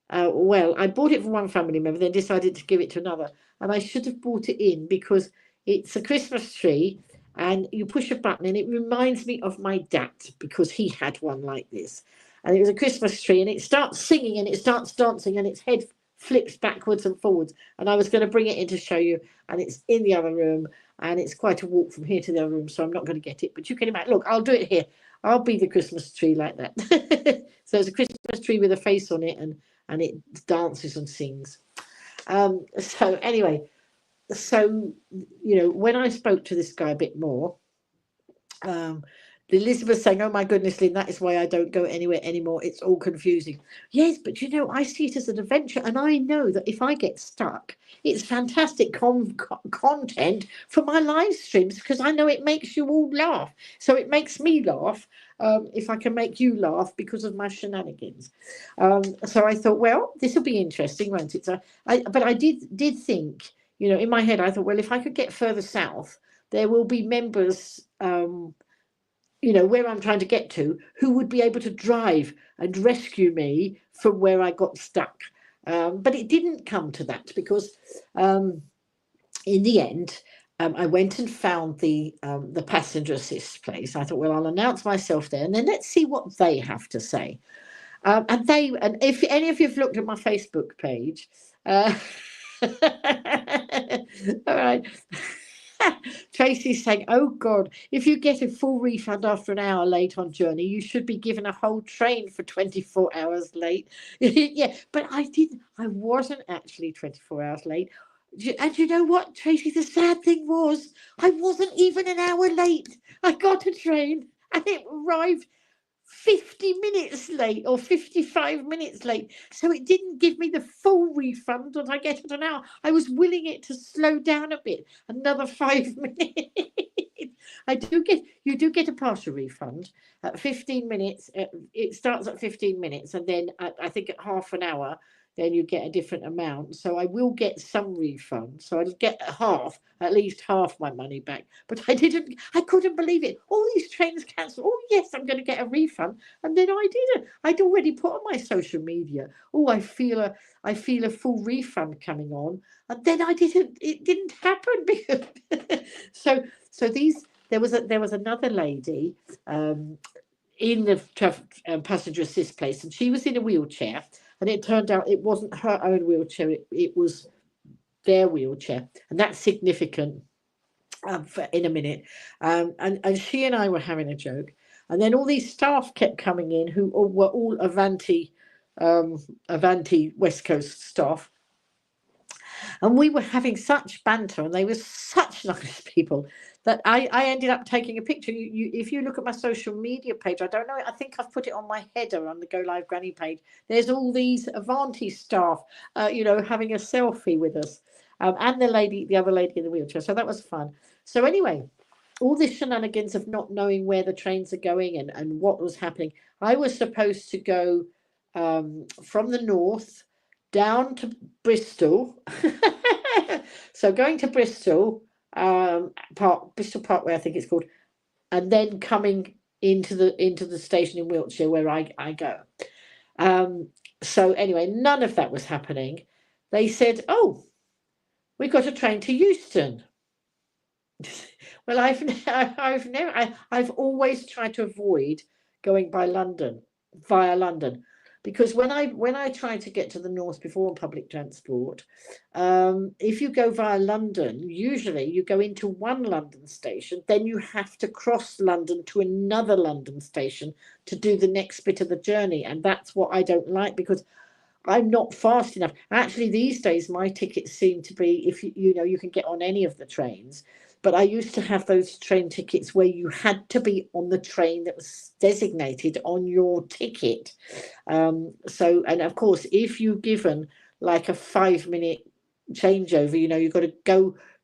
Speaker 1: I bought it for one family member, then decided to give it to another, and I should have bought it in because it's a Christmas tree, and you push a button, and it reminds me of my dad because he had one like this, and it was a Christmas tree, and it starts singing and it starts dancing, and its head flips backwards and forwards, and I was going to bring it in to show you, and it's in the other room, and it's quite a walk from here to the other room, so I'm not going to get it, but you can imagine. Look, I'll do it here. I'll be the Christmas tree like that. So it's a Christmas tree with a face on it, and it dances and sings. So anyway, when I spoke to this guy a bit more, Elizabeth saying, oh my goodness, Lynn, that is why I don't go anywhere anymore. It's all confusing. Yes, but I see it as an adventure, and I know that if I get stuck, it's fantastic content for my live streams because I know it makes you all laugh. So it makes me laugh if I can make you laugh because of my shenanigans. So I thought, well, this will be interesting, won't it? But I did think, in my head, I thought, well, if I could get further south, there will be members where I'm trying to get to, who would be able to drive and rescue me from where I got stuck. But it didn't come to that because in the end, I went and found the passenger assist place. I thought, well, I'll announce myself there and then let's see what they have to say. And if any of you've looked at my Facebook page, all right. Tracy's saying, oh God, if you get a full refund after an hour late on journey, you should be given a whole train for 24 hours late. Yeah, but I wasn't actually 24 hours late. And you know what, Tracy, the sad thing was, I wasn't even an hour late. I got a train and it arrived 50 minutes late or 55 minutes late. So it didn't give me the full refund that I get at an hour. I was willing it to slow down a bit, another 5 minutes. You do get a partial refund at 15 minutes. It starts at 15 minutes and then I think at half an hour, then you get a different amount. So I will get some refund. So I'll get at least half my money back. But I couldn't believe it. All these trains cancelled. Oh yes, I'm going to get a refund. And then I didn't. I'd already put on my social media, oh, I feel a full refund coming on. And then it didn't happen because there was another lady in the passenger assist place, and she was in a wheelchair. And it turned out it wasn't her own wheelchair, it was their wheelchair. And that's significant in a minute. And she and I were having a joke. And then all these staff kept coming in who were all Avanti West Coast staff. And we were having such banter and they were such nice people that I ended up taking a picture. If you look at my social media page, I don't know, I think I've put it on my header on the Go Live Granny page. There's all these Avanti staff, having a selfie with us, and the other lady in the wheelchair. So that was fun. So anyway, all this shenanigans of not knowing where the trains are going and what was happening. I was supposed to go from the north down to Bristol. So going to Bristol, Bristol Parkway, I think it's called, and then coming into the station in Wiltshire where I go. So anyway, none of that was happening. They said, "Oh, we got a train to Euston." Well, I've always tried to avoid going by London, via London, because when I tried to get to the north before on public transport, if you go via London, usually you go into one London station, then you have to cross London to another London station to do the next bit of the journey, and that's what I don't like because I'm not fast enough. Actually, these days my tickets seem to be, if you can get on any of the trains, but I used to have those train tickets where you had to be on the train that was designated on your ticket. So, and of course, if you're given like a 5 minute changeover, you've got to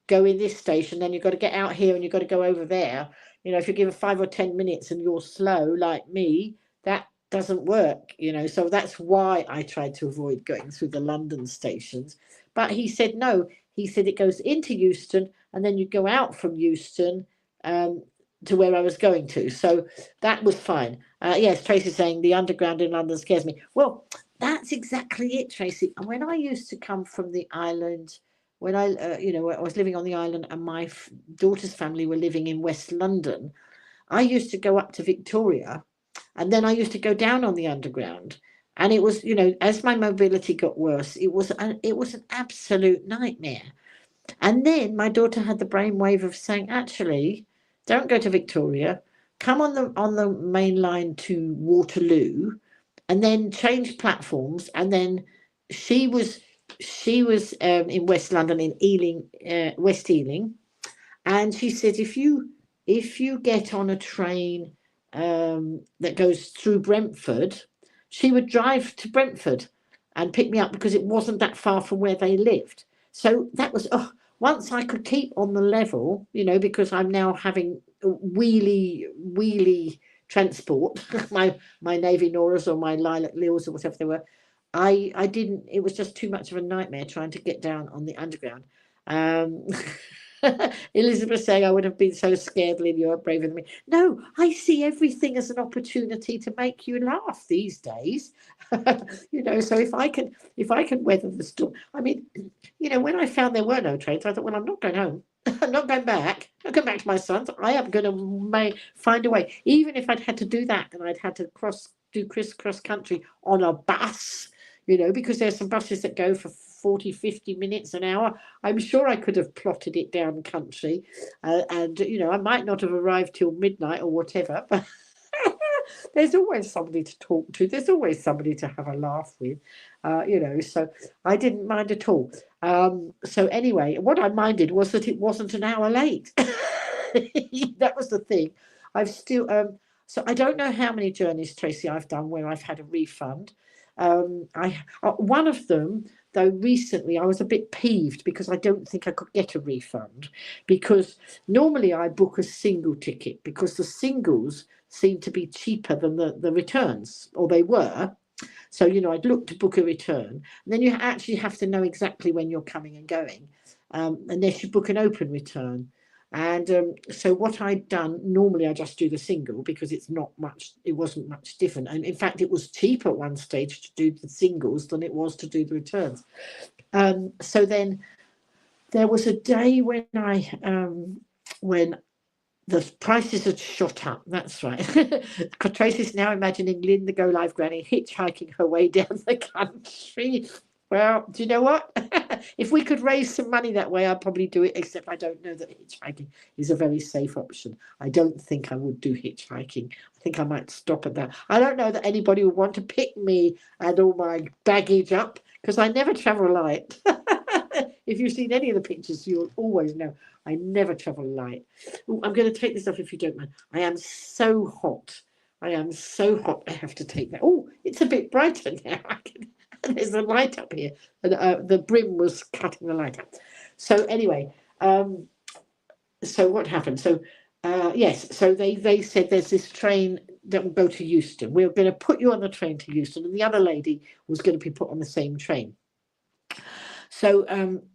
Speaker 1: go in this station, then you've got to get out here and you've got to go over there. If you're given 5 or 10 minutes and you're slow like me, that doesn't work, so that's why I tried to avoid going through the London stations. But he said no, he said it goes into Euston and then you go out from Euston to where I was going to, so that was fine. Yes, Tracy's saying the underground in London scares me. Well, that's exactly it, Tracy. And when I used to come from the island, when I was living on the island and my daughter's family were living in West London, I used to go up to Victoria and then I used to go down on the underground. And it was, as my mobility got worse, it was an absolute nightmare. And then my daughter had the brainwave of saying, actually, don't go to Victoria, come on the main line to Waterloo, and then change platforms. And then she was in West London in Ealing, West Ealing, and she said if you get on a train that goes through Brentford, she would drive to Brentford and pick me up because it wasn't that far from where they lived. So that was, once I could keep on the level, because I'm now having wheelie transport, my Navy Noras or my Lilac Lils or whatever they were, I didn't, it was just too much of a nightmare trying to get down on the underground. Elizabeth saying I would have been so scared, Lynn, you're braver than me. No, I see everything as an opportunity to make you laugh these days. So if I can weather the storm. I mean, when I found there were no trains, I thought, well, I'm not going home. I'm not going back. I'm going back to my sons. I am going to find a way. Even if I'd had to do that and I'd had to do crisscross country on a bus, because there's some buses that go for 40, 50 minutes an hour. I'm sure I could have plotted it down country and I might not have arrived till midnight or whatever, but there's always somebody to talk to. There's always somebody to have a laugh with, so I didn't mind at all. So anyway, what I minded was that it wasn't an hour late. That was the thing. I've still, so I don't know how many journeys, Tracy, I've done where I've had a refund. One of them, though, recently I was a bit peeved because I don't think I could get a refund, because normally I book a single ticket because the singles seem to be cheaper than the returns, or they were. So, I'd look to book a return, and then you actually have to know exactly when you're coming and going, unless you book an open return. And so what I'd done, normally I just do the single because it wasn't much different. And in fact, it was cheaper at one stage to do the singles than it was to do the returns. So then there was a day when when the prices had shot up. That's right. Tracy's now imagining Lynn, the Go Live granny, hitchhiking her way down the country. Well, do you know what? If we could raise some money that way, I'd probably do it, except I don't know that hitchhiking is a very safe option. I don't think I would do hitchhiking. I think I might stop at that. I don't know that anybody would want to pick me and all my baggage up, because I never travel light. If you've seen any of the pictures, you'll always know I never travel light. Ooh, I'm going to take this off if you don't mind. I am so hot. I have to take that. Oh, it's a bit brighter now. There's a light up here, and the brim was cutting the light up. So anyway, so what happened? So yes, so they said there's this train that will go to Euston. We were going to put you on the train to Euston, and the other lady was going to be put on the same train. So,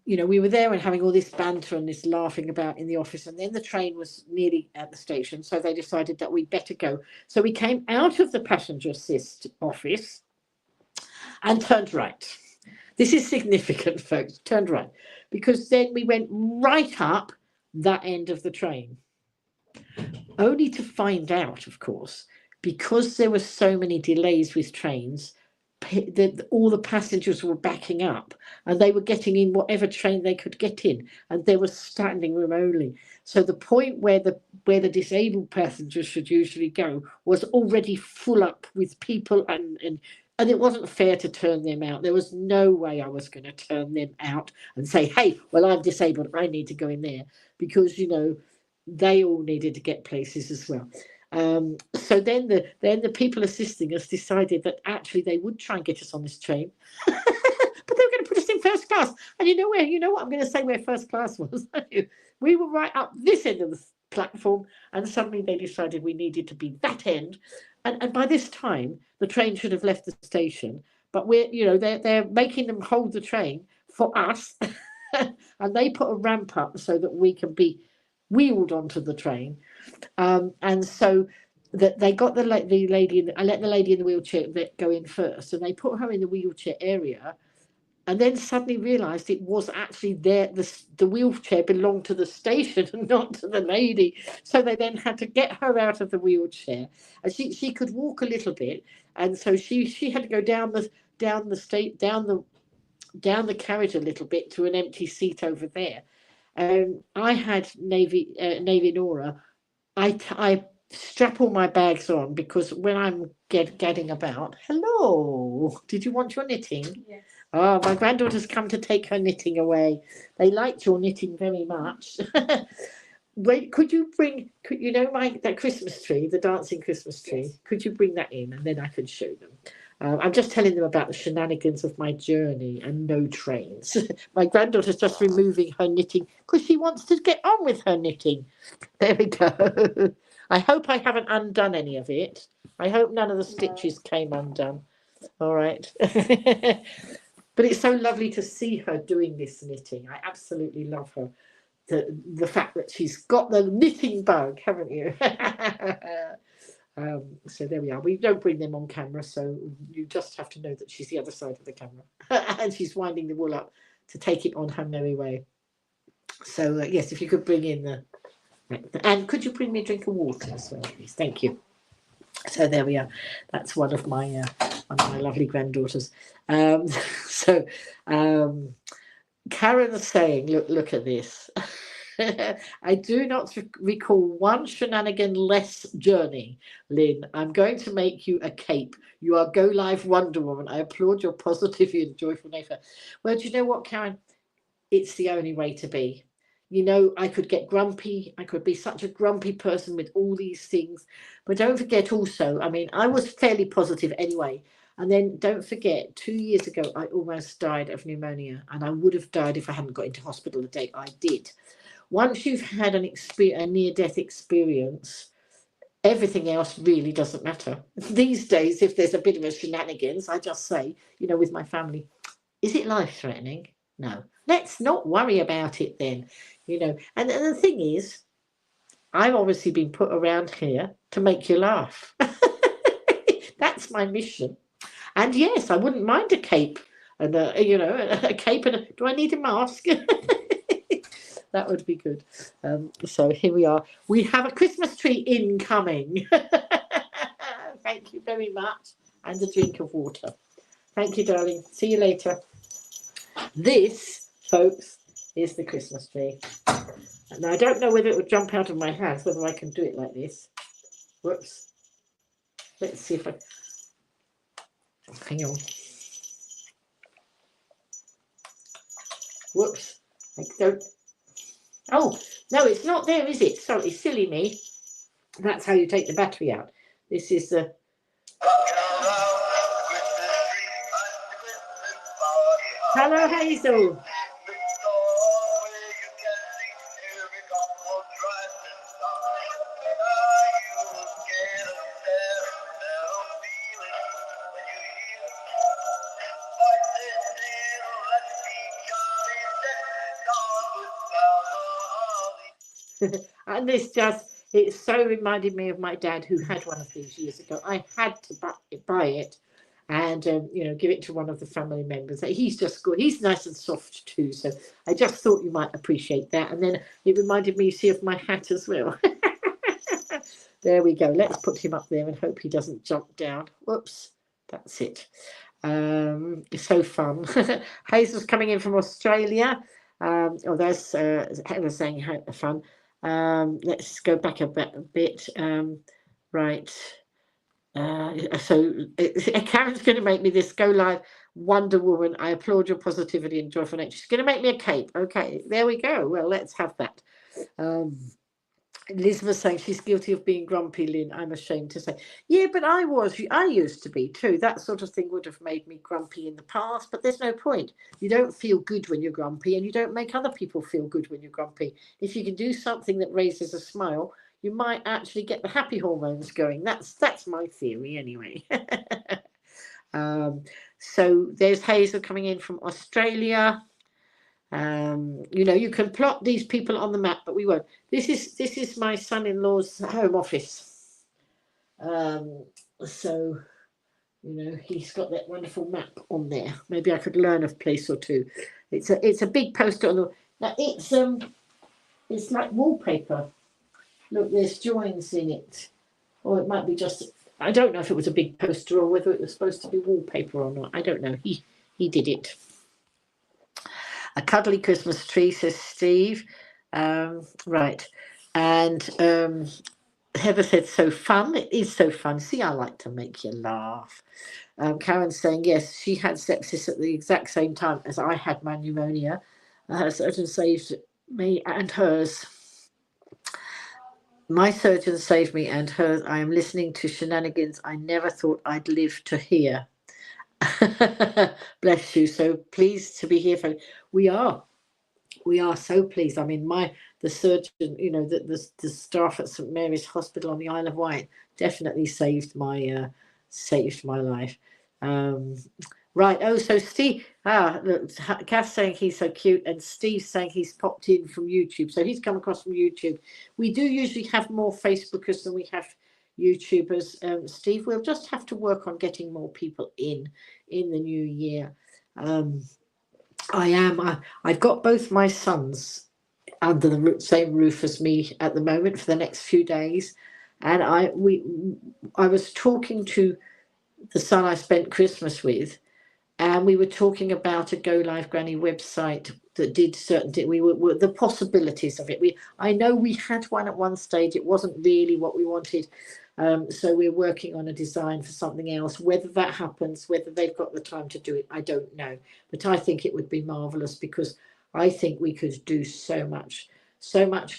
Speaker 1: we were there and having all this banter and this laughing about in the office. And then the train was nearly at the station. So they decided that we'd better go. So we came out of the passenger assist office and turned right. This is significant, folks. Turned right. Because then we went right up that end of the train. Only to find out, of course, because there were so many delays with trains, all the passengers were backing up and they were getting in whatever train they could get in, and there was standing room only. So the point where the disabled passengers should usually go was already full up with people, and it wasn't fair to turn them out. There was no way I was going to turn them out and say, hey, well, I'm disabled, I need to go in there, because they all needed to get places as well. So then the people assisting us decided that actually they would try and get us on this train, but they were going to put us in first class. And you know what I'm going to say where first class was? We were right up this end of the platform, and suddenly they decided we needed to be that end. And by this time, the train should have left the station, but they're making them hold the train for us, and they put a ramp up so that we can be wheeled onto the train, and so that they got the lady. I let the lady in the wheelchair go in first, and they put her in the wheelchair area, and then suddenly realised it was actually the wheelchair belonged to the station and not to the lady. So they then had to get her out of the wheelchair, and she could walk a little bit, and so she had to go down the carriage a little bit to an empty seat over there. I had Navy Nora. I strap all my bags on, because when I'm getting about. Hello, did you want your knitting?
Speaker 2: Yes.
Speaker 1: Oh, my granddaughter's come to take her knitting away. They liked your knitting very much. Wait, could you bring? That Christmas tree, the dancing Christmas tree? Yes. Could you bring that in, and then I can show them? I'm just telling them about the shenanigans of my journey and no trains. My granddaughter's just removing her knitting because she wants to get on with her knitting. There we go. I hope I haven't undone any of it. I hope none of the stitches came undone. All right. But it's so lovely to see her doing this knitting. I absolutely love her. The fact that she's got the knitting bug, haven't you? So there we are. We don't bring them on camera, so you just have to know that she's the other side of the camera. And she's winding the wool up to take it on her merry way. So yes, if you could bring in and could you bring me a drink of water as well, please? Thank you. So there we are. That's one of my lovely granddaughters. So Karen is saying, look at this. I do not recall one shenanigan less journey, Lynn. I'm going to make you a cape. You are Go Live Wonder Woman. I applaud your positivity and joyful nature. Well, do you know what, Karen? It's the only way to be. I could get grumpy. I could be such a grumpy person with all these things. But don't forget also, I was fairly positive anyway. And then don't forget, 2 years ago, I almost died of pneumonia. And I would have died if I hadn't got into hospital the day I did. Once you've had a near-death experience, everything else really doesn't matter. These days, if there's a bit of a shenanigans, I just say, with my family, is it life-threatening? No. Let's not worry about it then. And the thing is, I've obviously been put around here to make you laugh. That's my mission. And yes, I wouldn't mind a cape and a cape do I need a mask? That would be good. So here we are. We have a Christmas tree incoming. Thank you very much. And a drink of water. Thank you, darling. See you later. This, folks, is the Christmas tree. Now, I don't know whether it would jump out of my hands, whether I can do it like this. Whoops. Let's see if I... Hang on. Whoops. I don't... Oh, no, it's not there, is it? Sorry, silly me. That's how you take the battery out. This is the... Hello, Hazel. And it so reminded me of my dad, who had one of these years ago. I had to buy it and, give it to one of the family members. He's just good. He's nice and soft too. So I just thought you might appreciate that. And then it reminded me, see, of my hat as well. There we go. Let's put him up there and hope he doesn't jump down. Whoops. That's it. It's so fun. Hazel's coming in from Australia. There's Heather saying fun. Let's go back a bit. Right. So Karen's going to make me this go live Wonder Woman. I applaud your positivity and joyful nature. She's going to make me a cape. Okay, there we go. Well, let's have that. Elizabeth saying she's guilty of being grumpy, Lynn. I'm ashamed to say. Yeah, but I used to be too. That sort of thing would have made me grumpy in the past, but there's no point. You don't feel good when you're grumpy, and you don't make other people feel good when you're grumpy. If you can do something that raises a smile, you might actually get the happy hormones going. That's my theory anyway. So there's Hazel coming in from Australia. You can plot these people on the map, but we won't. This is my son-in-law's home office. So he's got that wonderful map on there. Maybe I could learn a place or two. It's a big poster on the. Now it's like wallpaper. Look, there's joins in it, or it might be just. I don't know if it was a big poster or whether it was supposed to be wallpaper or not. I don't know. He did it. A cuddly Christmas tree, says Steve. Right. And Heather said, so fun. It is so fun. See, I like to make you laugh. Karen's saying, yes, she had sepsis at the exact same time as I had my pneumonia. Her surgeon saved me and hers. My surgeon saved me and hers. I am listening to shenanigans I never thought I'd live to hear. Bless you. So pleased to be here. We are so pleased. I mean, the surgeon, the staff at St Mary's Hospital on the Isle of Wight definitely saved my life. Right. Oh, so Steve. Look, Kath's saying he's so cute, and Steve's saying he's popped in from YouTube. So he's come across from YouTube. We do usually have more Facebookers than we have YouTubers. Steve, we'll just have to work on getting more people in the new year. I've got both my sons under the same roof as me at the moment for the next few days, and I was talking to the son I spent Christmas with, and we were talking about a Go Live Granny website that did we were the possibilities of it. I know we had one at one stage. It wasn't really what we wanted. So we're working on a design for something else. Whether that happens, whether they've got the time to do it, I don't know. But I think it would be marvelous, because I think we could do so much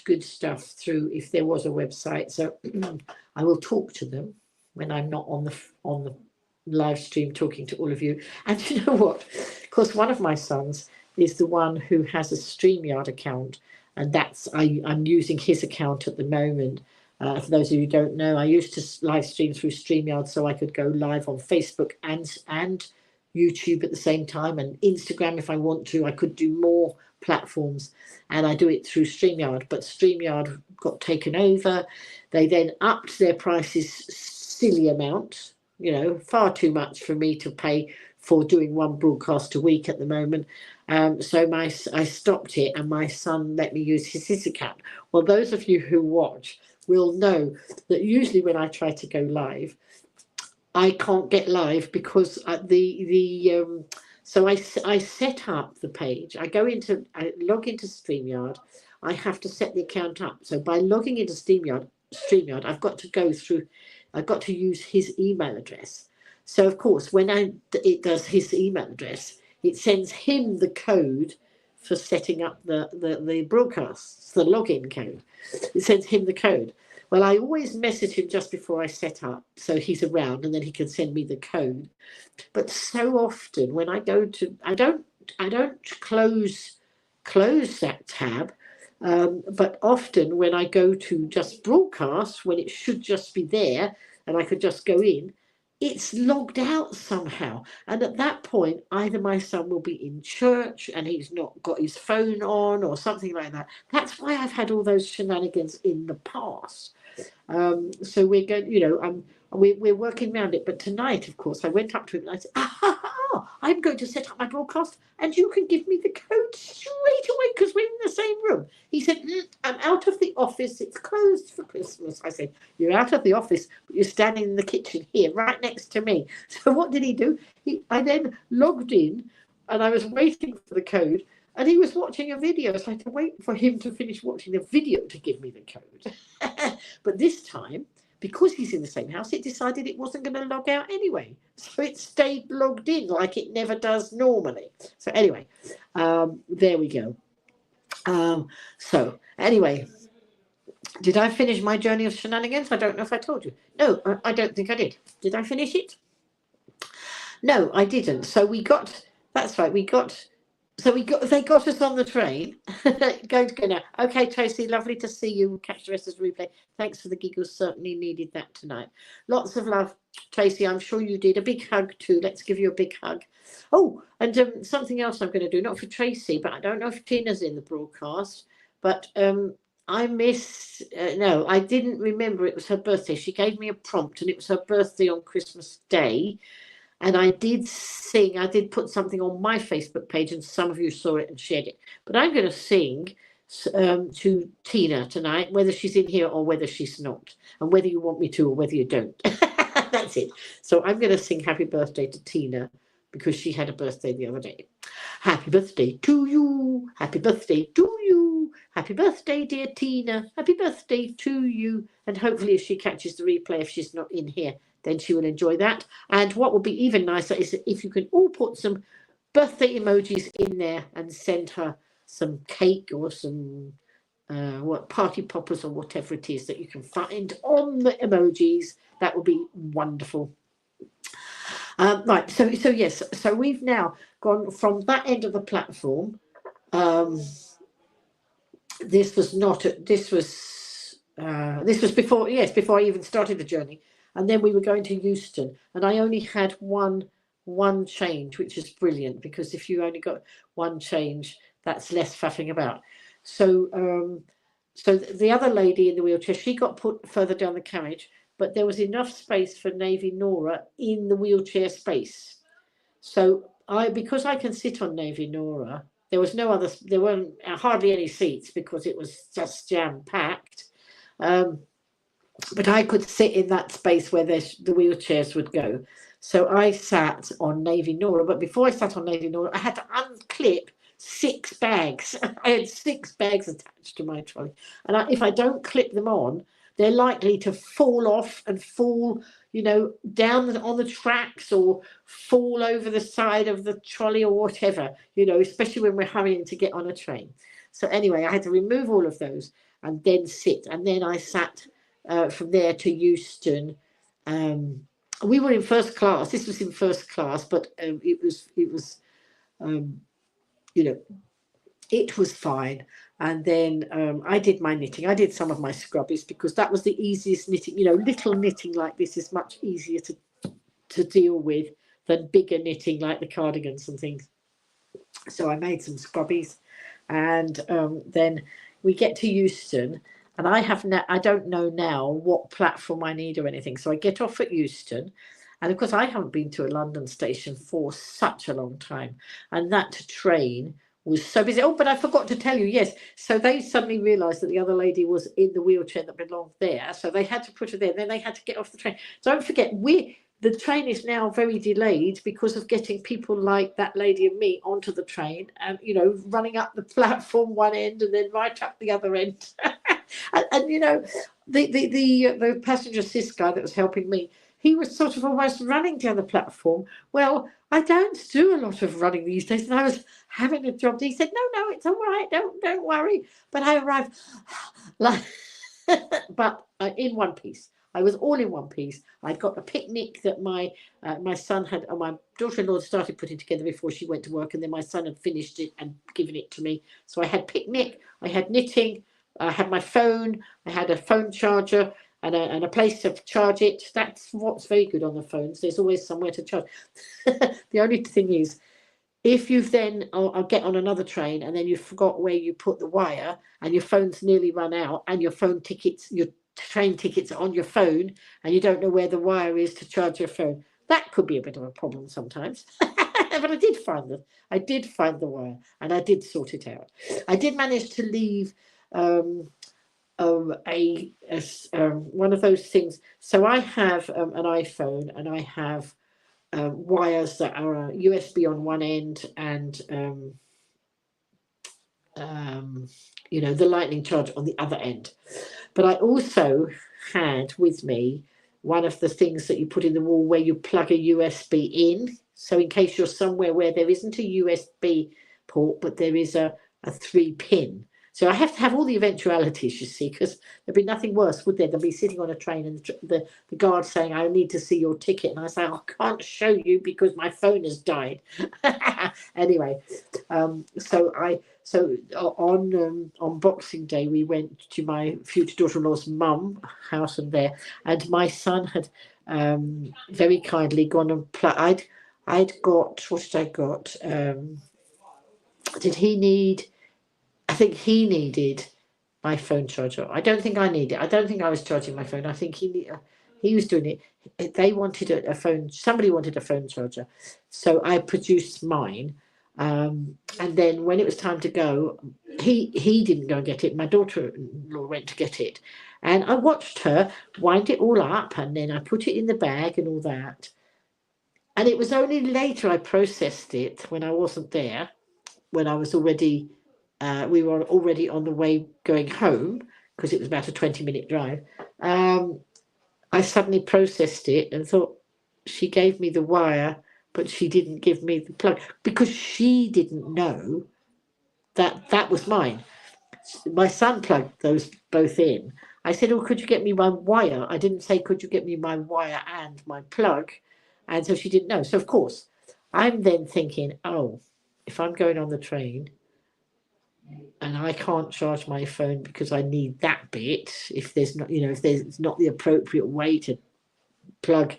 Speaker 1: good stuff through if there was a website. So I will talk to them when I'm not on the live stream talking to all of you. And you know what? Of course, one of my sons is the one who has a StreamYard account, and I'm using his account at the moment. For those of you who don't know, I used to live stream through StreamYard so I could go live on Facebook and YouTube at the same time, and Instagram if I want to. I could do more platforms, and I do it through StreamYard. But StreamYard got taken over. They then upped their prices silly amount, far too much for me to pay for doing one broadcast a week at the moment. So I stopped it, and my son let me use his account. Well, those of you who watch will know that usually when I try to go live, I can't get live because so I set up the page. I log into StreamYard. I have to set the account up. So by logging into StreamYard, I've got to use his email address. So of course, when it does his email address, it sends him the code for setting up the broadcasts, the login code. It sends him the code. Well, I always message him just before I set up, so he's around, and then he can send me the code. But so often when I go to, I don't close that tab. But often when I go to just broadcast, when it should just be there and I could just go in, it's logged out somehow. And at that point, either my son will be in church and he's not got his phone on or something like that. That's why I've had all those shenanigans in the past. So we're going, we're working around it. But tonight, of course, I went up to him and I said, I'm going to set up my broadcast and you can give me the code straight away because we're in the same room. He said, I'm out of the office. It's closed for Christmas. I said, you're out of the office, but you're standing in the kitchen here, right next to me. So what did he do? I then logged in and I was waiting for the code. And he was watching a video, so I had to wait for him to finish watching the video to give me the code. But this time, because he's in the same house, it decided it wasn't going to log out anyway. So it stayed logged in like it never does normally. So anyway, there we go. So anyway, did I finish my journey of shenanigans? I don't know if I told you. No, I don't think I did. Did I finish it? No, I didn't. So that's right, they got us on the train. Going to go now. Okay, Tracy, lovely to see you. We'll catch the rest of the replay. Thanks for the giggles. Certainly needed that tonight. Lots of love, Tracy. I'm sure you did. A big hug too. Let's give you a big hug. Oh, and something else I'm going to do, not for Tracy, but I don't know if Tina's in the broadcast, but I missed, no, I didn't remember it was her birthday. She gave me a prompt and it was her birthday on Christmas Day. And I did put something on my Facebook page and some of you saw it and shared it. But I'm going to sing to Tina tonight, whether she's in here or whether she's not, and whether you want me to or whether you don't. That's it. So I'm going to sing happy birthday to Tina because she had a birthday the other day. Happy birthday to you. Happy birthday to you. Happy birthday, dear Tina. Happy birthday to you. And hopefully if she catches the replay, if she's not in here, then she will enjoy that. And what will be even nicer is if you can all put some birthday emojis in there and send her some cake or some party poppers or whatever it is that you can find on the emojis. That would be wonderful. Right, so yes, so we've now gone from that end of the platform. This was before I even started the journey. And then we were going to Euston, and I only had one change, which is brilliant because if you only got one change, that's less faffing about. So the other lady in the wheelchair, she got put further down the carriage, but there was enough space for Navy Nora in the wheelchair space. So because I can sit on Navy Nora, there weren't hardly any seats because it was just jam packed. But I could sit in that space where the wheelchairs would go. So I sat on Navy Nora. But before I sat on Navy Nora, I had to unclip 6 bags. I had 6 bags attached to my trolley. And if I don't clip them on, they're likely to fall off and fall, down on the tracks or fall over the side of the trolley or whatever, especially when we're hurrying to get on a train. So anyway, I had to remove all of those and then sit. And then I sat from there to Euston. We were in first class. This was in first class, but it was fine. And then I did my knitting. I did some of my scrubbies because that was the easiest knitting. Little knitting like this is much easier to deal with than bigger knitting like the cardigans and things. So I made some scrubbies, and then we get to Euston. And I don't know now what platform I need or anything. So I get off at Euston. And of course, I haven't been to a London station for such a long time. And that train was so busy. Oh, but I forgot to tell you, yes. So they suddenly realised that the other lady was in the wheelchair that belonged there. So they had to put her there. Then they had to get off the train. Don't forget, the train is now very delayed because of getting people like that lady and me onto the train and, running up the platform one end and then right up the other end. and the passenger assist guy that was helping me, he was sort of almost running down the platform. Well, I don't do a lot of running these days, and I was having a job. He said, no, it's all right. Don't worry. But I arrived in one piece. I was all in one piece. I'd got a picnic that my son had, my daughter-in-law started putting together before she went to work, and then my son had finished it and given it to me. So I had picnic, I had knitting, I had my phone, I had a phone charger, and a place to charge it. That's what's very good on the phones. There's always somewhere to charge. The only thing is, if you've then, I'll get on another train and then you forgot where you put the wire and your phone's nearly run out and your train tickets are on your phone and you don't know where the wire is to charge your phone. That could be a bit of a problem sometimes. But I did find the wire and I did sort it out. I did manage to leave one of those things. So I have an iPhone and I have wires that are USB on one end and the lightning charge on the other end. But I also had with me one of the things that you put in the wall where you plug a USB in. So in case you're somewhere where there isn't a USB port, but there is a 3-pin. So I have to have all the eventualities, you see, because there'd be nothing worse, would there, than be sitting on a train and the guard saying, I need to see your ticket. And I say, I can't show you because my phone has died. Anyway, so on Boxing Day, we went to my future daughter-in-law's mum's house and my son had very kindly gone and I'd got, what did I got? Did he need... I think he needed my phone charger. I don't think I needed it. I don't think I was charging my phone. I think he was doing it. They wanted a phone. Somebody wanted a phone charger. So I produced mine. And then when it was time to go, he didn't go and get it. My daughter-in-law went to get it. And I watched her wind it all up and then I put it in the bag and all that. And it was only later I processed it when I wasn't there, when I was already... we were already on the way going home because it was about a 20-minute drive. I suddenly processed it and thought, she gave me the wire, but she didn't give me the plug because she didn't know that was mine. My son plugged those both in. I said, oh, could you get me my wire? I didn't say, could you get me my wire and my plug? And so she didn't know. So, of course, I'm then thinking, oh, if I'm going on the train and I can't charge my phone because I need that bit, if there's not, if there's not the appropriate way to plug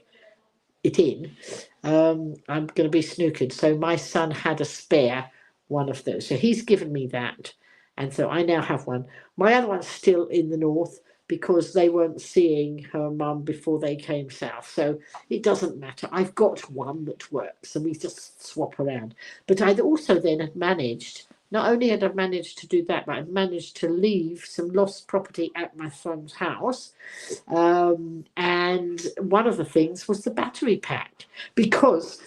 Speaker 1: it in, I'm going to be snookered. So my son had a spare one of those. So he's given me that. And so I now have one. My other one's still in the north because they weren't seeing her mum before they came south. So it doesn't matter. I've got one that works and we just swap around. But I'd also then had managed... Not only had I managed to do that, but I'd managed to leave some lost property at my son's house. And one of the things was the battery pack, because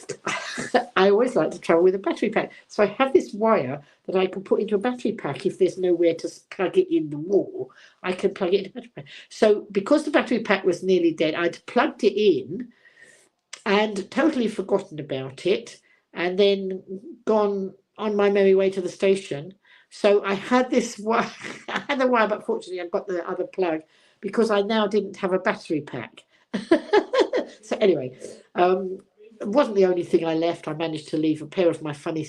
Speaker 1: I always like to travel with a battery pack. So I have this wire that I can put into a battery pack if there's nowhere to plug it in the wall. I can plug it into a battery pack. So because the battery pack was nearly dead, I'd plugged it in and totally forgotten about it and then gone on my merry way to the station. So I had this wire, I had the wire, but fortunately I got the other plug because I now didn't have a battery pack. So anyway, it wasn't the only thing I left. I managed to leave a pair of my funny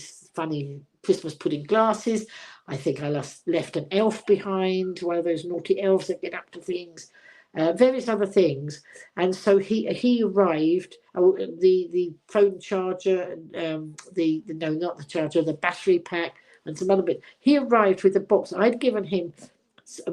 Speaker 1: Christmas pudding glasses. I think I left an elf behind, one of those naughty elves that get up to things. Various other things, and so he arrived. The phone charger, not the charger, the battery pack, and some other bit. He arrived with a box. I'd given him,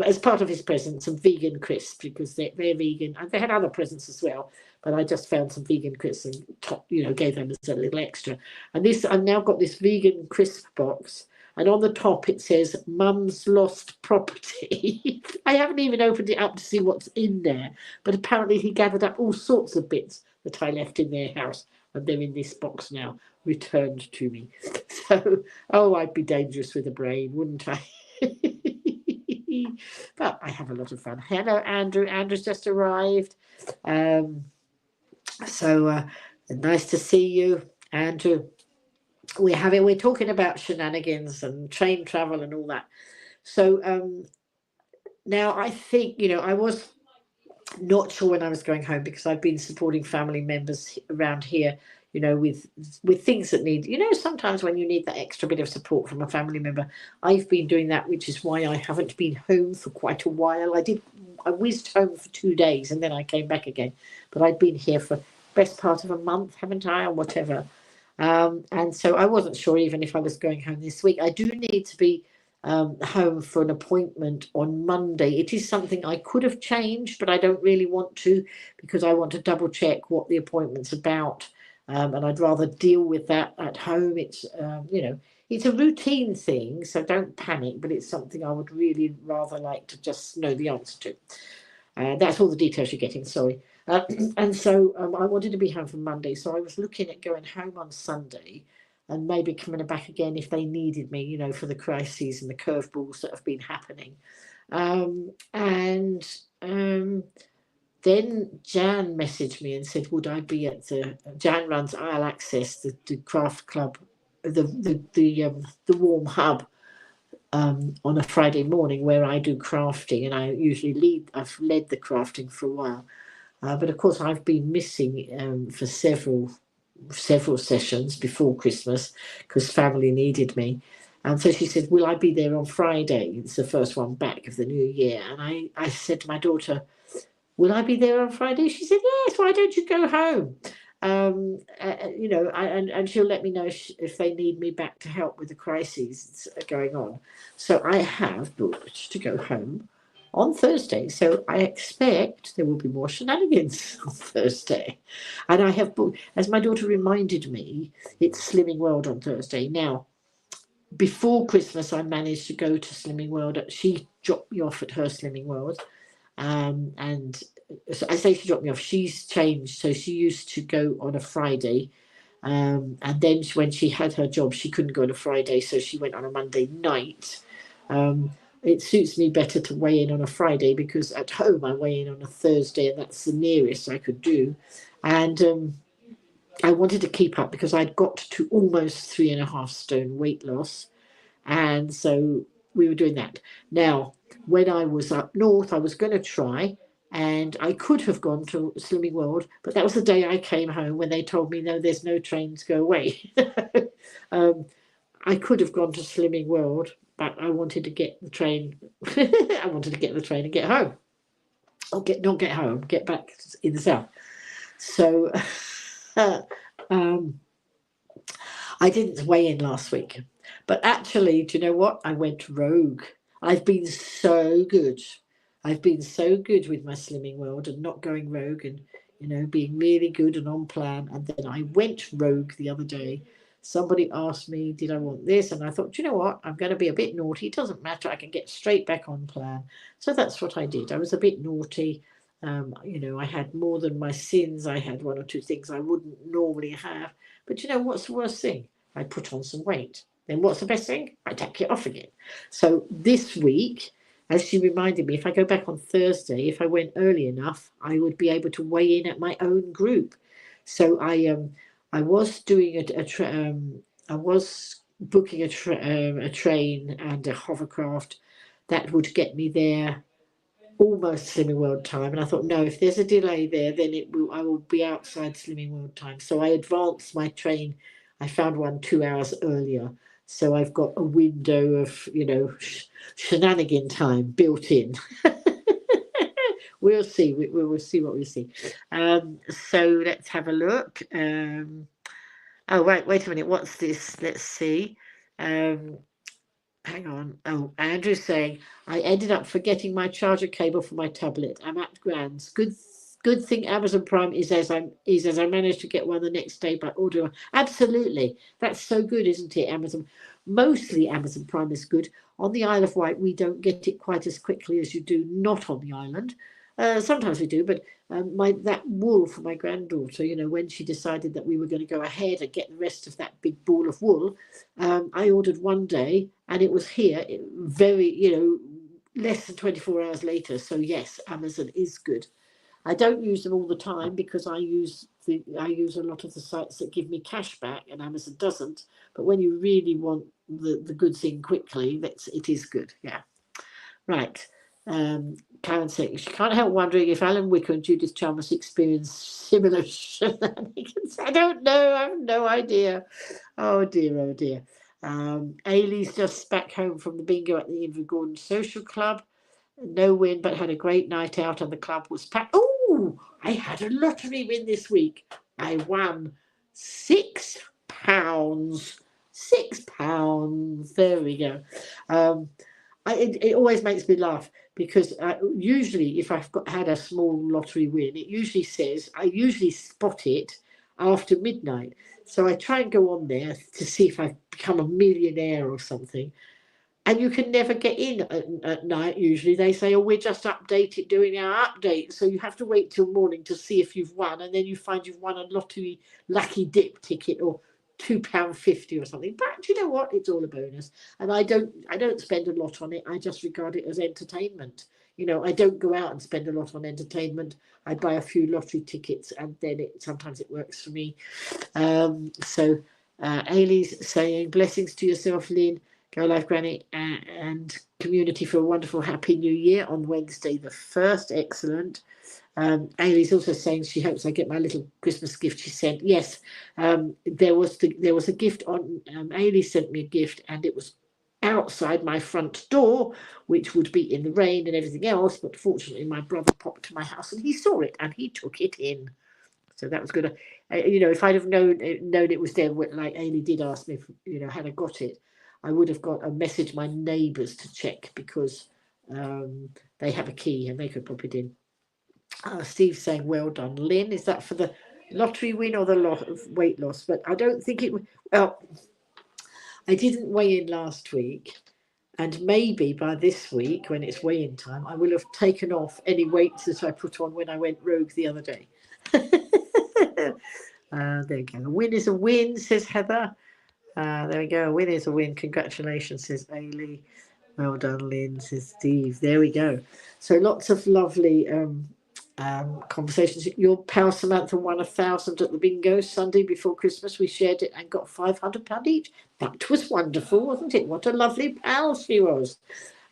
Speaker 1: as part of his present, some vegan crisps because they're vegan, and they had other presents as well. But I just found some vegan crisps and gave them as a little extra. And I've now got this vegan crisp box. And on the top it says Mum's Lost Property. I haven't even opened it up to see what's in there, but apparently he gathered up all sorts of bits that I left in their house, and they're in this box now, returned to me. So, I'd be dangerous with a brain, wouldn't I? But I have a lot of fun. Hello, Andrew. Andrew's just arrived. So nice to see you, Andrew. We're talking about shenanigans and train travel and all that. So now I think, I was not sure when I was going home because I've been supporting family members around here, with things that need, sometimes when you need that extra bit of support from a family member. I've been doing that, which is why I haven't been home for quite a while. I did I whizzed home for 2 days and then I came back again. But I'd been here for best part of a month, haven't I, or whatever. And so I wasn't sure even if I was going home this week. I do need to be home for an appointment on Monday. It is something I could have changed, but I don't really want to because I want to double check what the appointment's about. And I'd rather deal with that at home. It's, it's a routine thing, so don't panic, but it's something I would really rather like to just know the answer to. That's all the details you're getting, sorry. And so I wanted to be home for Monday, so I was looking at going home on Sunday and maybe coming back again if they needed me, for the crises and the curveballs that have been happening. Then Jan messaged me and said, would I be at Jan runs Isle Access, the craft club, the warm hub, on a Friday morning where I do crafting, and I usually I've led the crafting for a while. But of course I've been missing for several sessions before Christmas because family needed me. And so she said, will I be there on Friday? It's the first one back of the new year. And I said to my daughter, will I be there on Friday? She said, yes, why don't you go home? And she'll let me know if they need me back to help with the crises going on. So I have booked to go home on Thursday. So I expect there will be more shenanigans on Thursday. And I have booked, as my daughter reminded me, it's Slimming World on Thursday. Now, before Christmas, I managed to go to Slimming World. She dropped me off at her Slimming World. And so I say she dropped me off. She's changed. So she used to go on a Friday. And then when she had her job, she couldn't go on a Friday. So she went on a Monday night. It suits me better to weigh in on a Friday because at home I weigh in on a Thursday and that's the nearest I could do. And I wanted to keep up because I'd got to almost 3.5 stone weight loss. And so we were doing that. Now, when I was up north, I was going to try, and I could have gone to Slimming World, but that was the day I came home when they told me, no, there's no trains, go away. I could have gone to Slimming World, but I wanted to get the train. I wanted to get the train and get home. Or not get home, get back in the south. So I didn't weigh in last week. But actually, do you know what? I went rogue. I've been so good. I've been so good with my Slimming World and not going rogue and, being really good and on plan. And then I went rogue the other day. Somebody asked me, did I want this? And I thought, do you know what? I'm going to be a bit naughty. It doesn't matter. I can get straight back on plan. So that's what I did. I was a bit naughty. I had more than my sins. I had 1 or 2 things I wouldn't normally have. But what's the worst thing? I put on some weight. Then what's the best thing? I take it off again. So this week, as she reminded me, if I go back on Thursday, if I went early enough, I would be able to weigh in at my own group. So I was doing I was booking a train and a hovercraft that would get me there almost Slimming World time, and I thought, no, if there's a delay there, then I will be outside Slimming World time. So I advanced my train. I found one 2 hours earlier, so I've got a window of shenanigan time built in. We'll see. We will see what we see. So let's have a look. Oh, wait a minute. What's this? Let's see. Hang on. Oh, Andrew's saying, I ended up forgetting my charger cable for my tablet. I'm at Grand's. Good thing Amazon Prime is as I managed to get one the next day by ordering one. Absolutely. That's so good, isn't it, Amazon? Mostly Amazon Prime is good. On the Isle of Wight, we don't get it quite as quickly as you do not on the island. Sometimes we do, but that wool for my granddaughter, when she decided that we were going to go ahead and get the rest of that big ball of wool, I ordered one day and it was here very, less than 24 hours later. So yes, Amazon is good. I don't use them all the time because I use a lot of the sites that give me cash back and Amazon doesn't. But when you really want the good thing quickly, it is good. Yeah. Right. Karen says she can't help wondering if Alan Wicker and Judith Chalmers experienced similar shenanigans. I don't know. I have no idea. Oh dear, oh dear. Ailey's just back home from the bingo at the Invergordon Social Club. No win, but had a great night out and the club was packed. Oh, I had a lottery win this week. I won £6. £6. There we go. It always makes me laugh because usually if I've had a small lottery win, it usually says, I usually spot it after midnight. So I try and go on there to see if I've become a millionaire or something. And you can never get in at night. Usually they say, oh, we're just doing our update. So you have to wait till morning to see if you've won. And then you find you've won a lottery lucky dip ticket or £2.50 or something. But you know what? It's all a bonus. And I don't spend a lot on it. I just regard it as entertainment. You know, I don't go out and spend a lot on entertainment. I buy a few lottery tickets and then sometimes it works for me. Ailey's saying, blessings to yourself, Lynn. Go Life Granny and community for a wonderful happy new year on Wednesday the 1st. Excellent. Ailey's also saying she hopes I get my little Christmas gift she sent. Yes, there was a gift on. Ailey sent me a gift and it was outside my front door, which would be in the rain and everything else. But fortunately, my brother popped to my house and he saw it and he took it in. So that was good. If I'd have known it was there, like Ailey did ask me, if, had I got it, I would have got a message my neighbours to check because they have a key and they could pop it in. Steve's saying, well done, Lynn. Is that for the lottery win or the weight loss? But I don't think it. Well, I didn't weigh in last week. And maybe by this week, when it's weigh-in time, I will have taken off any weights that I put on when I went rogue the other day. There we go. A win is a win, says Heather. There we go. A win is a win. Congratulations, says Ailey. Well done, Lynn, says Steve. There we go. So lots of lovely conversations. Your pal Samantha won 1,000 at the bingo Sunday before Christmas. We shared it and got £500 each. That was wonderful, wasn't it? What a lovely pal she was.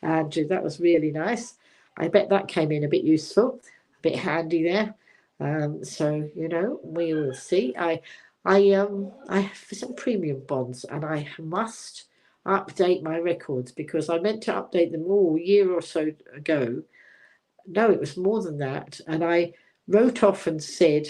Speaker 1: And that was really nice. I bet that came in a bit useful, a bit handy there. So we will see. I have some premium bonds and I must update my records because I meant to update them all a year or so ago. No, it was more than that. And I wrote off and said,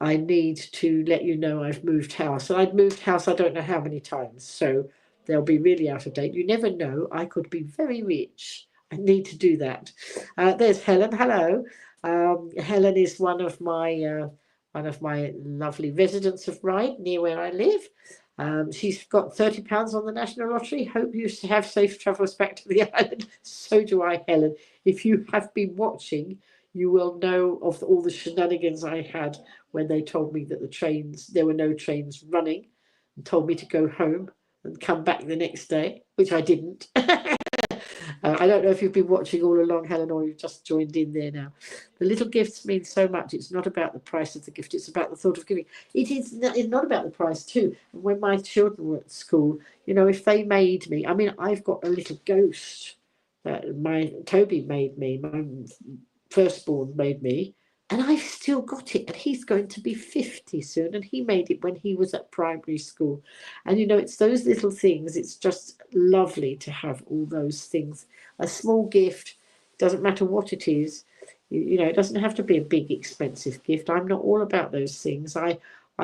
Speaker 1: I need to let you know I've moved house. And I'd moved house I don't know how many times. So they'll be really out of date. You never know. I could be very rich. I need to do that. There's Helen. Hello. Helen is one of my lovely residents of Ryde near where I live. She's got £30 on the National Lottery. Hope you have safe travels back to the island. So do I, Helen. If you have been watching, you will know of all the shenanigans I had when they told me that there were no trains running, and told me to go home and come back the next day, which I didn't. I don't know if you've been watching all along, Helen, or you've just joined in there now. The little gifts mean so much. It's not about the price of the gift. It's about the thought of giving. It's not about the price too. When my children were at school, if they made me, I've got a little ghost that my Toby made me, my firstborn made me, and I've still got it. And he's going to be 50 soon, and he made it when he was at primary school. And it's those little things. It's just lovely to have all those things. A small gift, doesn't matter what it is. It doesn't have to be a big, expensive gift. I'm not all about those things. I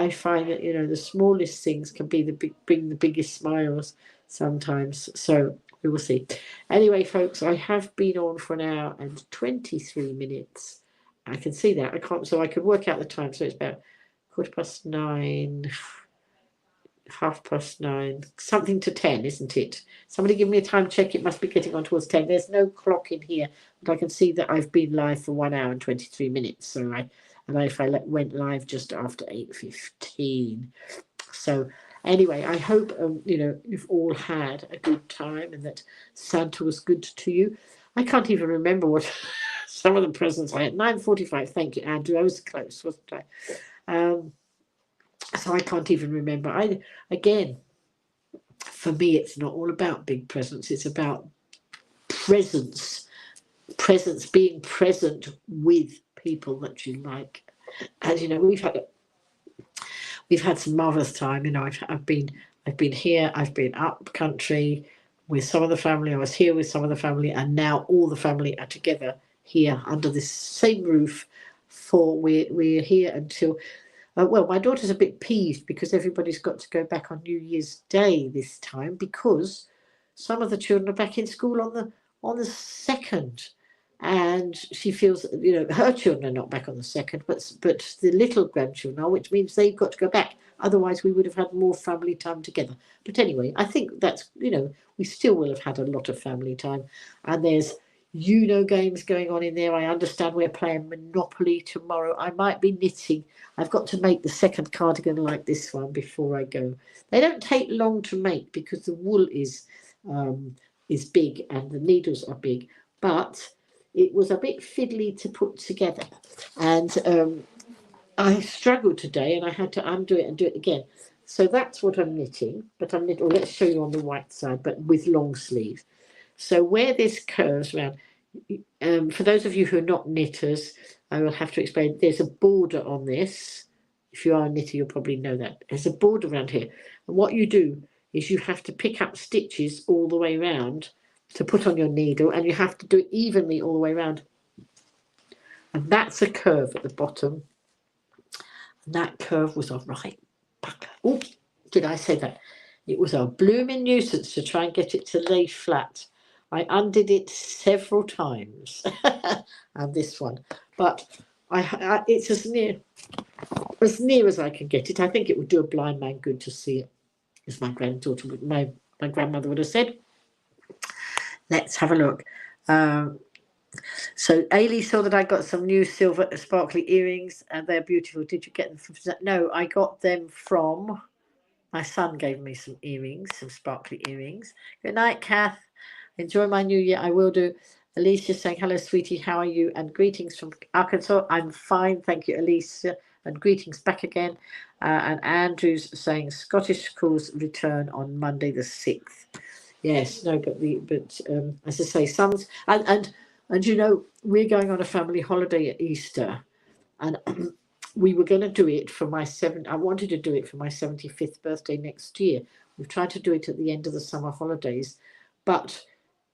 Speaker 1: find that the smallest things can bring the biggest smiles sometimes. So we will see. Anyway, folks, I have been on for an hour and 23 minutes. I can see that. I could work out the time. So it's about 9:15, 9:30, something to 10, isn't it? Somebody give me a time check. It must be getting on towards 10. There's no clock in here, but I can see that I've been live for 1 hour and 23 minutes. So if I went live just after 8:15. So anyway, I hope you've all had a good time and that Santa was good to you. I can't even remember what some of the presents I had. 9:45. Thank you, Andrew. I was close, wasn't I? So I can't even remember. Again, for me, it's not all about big presents. It's about presence, being present with people that you like. And we've had some marvelous time. I've been here. I've been up country. with some of the family. I was here with some of the family, and now all the family are together here under this same roof. We're here until well, my daughter's a bit peeved because everybody's got to go back on New Year's Day this time, because some of the children are back in school on the 2nd, and she feels, her children are not back on the 2nd, but the little grandchildren are, which means they've got to go back. Otherwise, we would have had more family time together. But anyway, I think that's, we still will have had a lot of family time. And there's games going on in there. I understand we're playing Monopoly tomorrow. I might be knitting. I've got to make the second cardigan like this one before I go. They don't take long to make because the wool is big and the needles are big, but it was a bit fiddly to put together, and I struggled today, and I had to undo it and do it again. So that's what I'm knitting, but I'm knitting. Let's show you on the white side, but with long sleeves. So where this curves around, for those of you who are not knitters, I will have to explain. There's a border on this. If you are a knitter, you'll probably know that. There's a border around here. And what you do is you have to pick up stitches all the way around to put on your needle, and you have to do it evenly all the way around. And that's a curve at the bottom. And that curve was a right pucker. Oh, did I say that? It was a blooming nuisance to try and get it to lay flat. I undid it several times, and this one, but it's as near as I can get it. I think it would do a blind man good to see it, as my granddaughter, my grandmother would have said. Let's have a look. So Ailey saw that I got some new silver sparkly earrings, and they're beautiful. Did you get them from? No, I got them from my son. Gave me some earrings, some sparkly earrings. Good night, Kath. Enjoy my new year. I will do. Alicia saying, hello, sweetie. How are you? And greetings from Arkansas. I'm fine. Thank you, Alicia. And greetings back again. And Andrew's saying Scottish schools return on Monday the 6th. Yes, no, but as I say, sons and we're going on a family holiday at Easter, and we were going to do it for I wanted to do it for my 75th birthday next year. We've tried to do it at the end of the summer holidays, but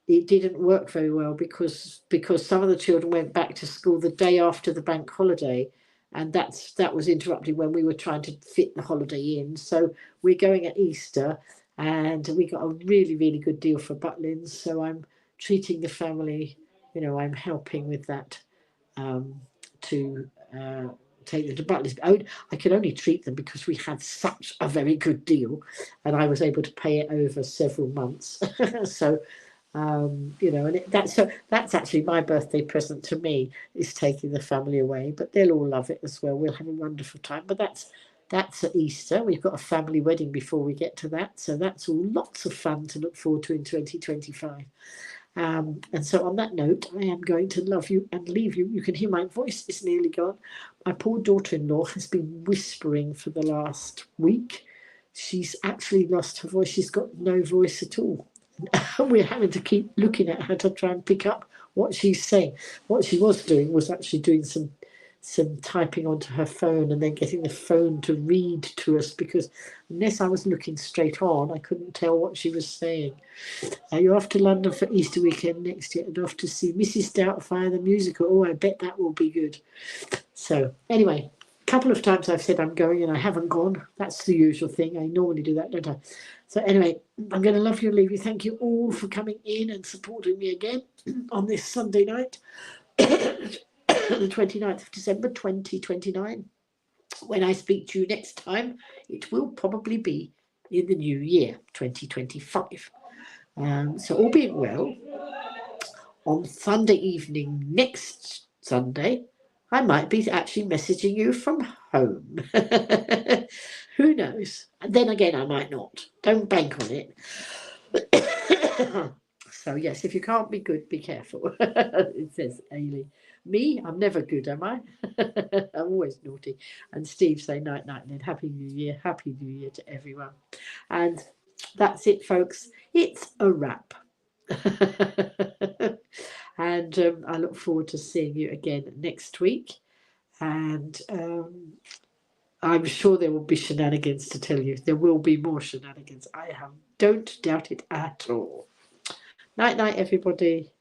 Speaker 1: it didn't work very well because some of the children went back to school the day after the bank holiday, and that was interrupted when we were trying to fit the holiday in. So we're going at Easter, and we got a really, really good deal for Butlins. So I'm treating the family, I'm helping with that, to take them to Butlins. I could only treat them because we had such a very good deal, and I was able to pay it over several months. So and that's actually my birthday present to me, is taking the family away. But they'll all love it as well. We'll have a wonderful time. But that's at Easter. We've got a family wedding before we get to that, so that's all lots of fun to look forward to in 2025. And so on that note, I am going to love you and leave you. You can hear my voice is nearly gone. My poor daughter-in-law has been whispering for the last week. She's actually lost her voice. She's got no voice at all. We're having to keep looking at her to try and pick up what she's saying. What she was doing was actually doing some typing onto her phone and then getting the phone to read to us, because unless I was looking straight on, I couldn't tell what she was saying. You're off to London for Easter weekend next year and off to see Mrs. Doubtfire the musical. Oh, I bet that will be good. So anyway, a couple of times I've said I'm going and I haven't gone. That's the usual thing. I normally do that, don't I? So anyway, I'm going to love you and leave you. Thank you all for coming in and supporting me again on this Sunday night, the 29th of December 2029. When I speak to you next time, it will probably be in the new year, 2025. So all being well, on Sunday evening, next Sunday, I might be actually messaging you from home. Who knows? And then again, I might not. Don't bank on it. So yes, if you can't be good, be careful. It says Ailey. Me, I'm never good, am I? I'm always naughty. And Steve say night, and then Happy New Year to everyone. And that's it, folks. It's a wrap. And I look forward to seeing you again next week. And I'm sure there will be shenanigans to tell you. There will be more shenanigans. Don't doubt it at all. Night, night, everybody.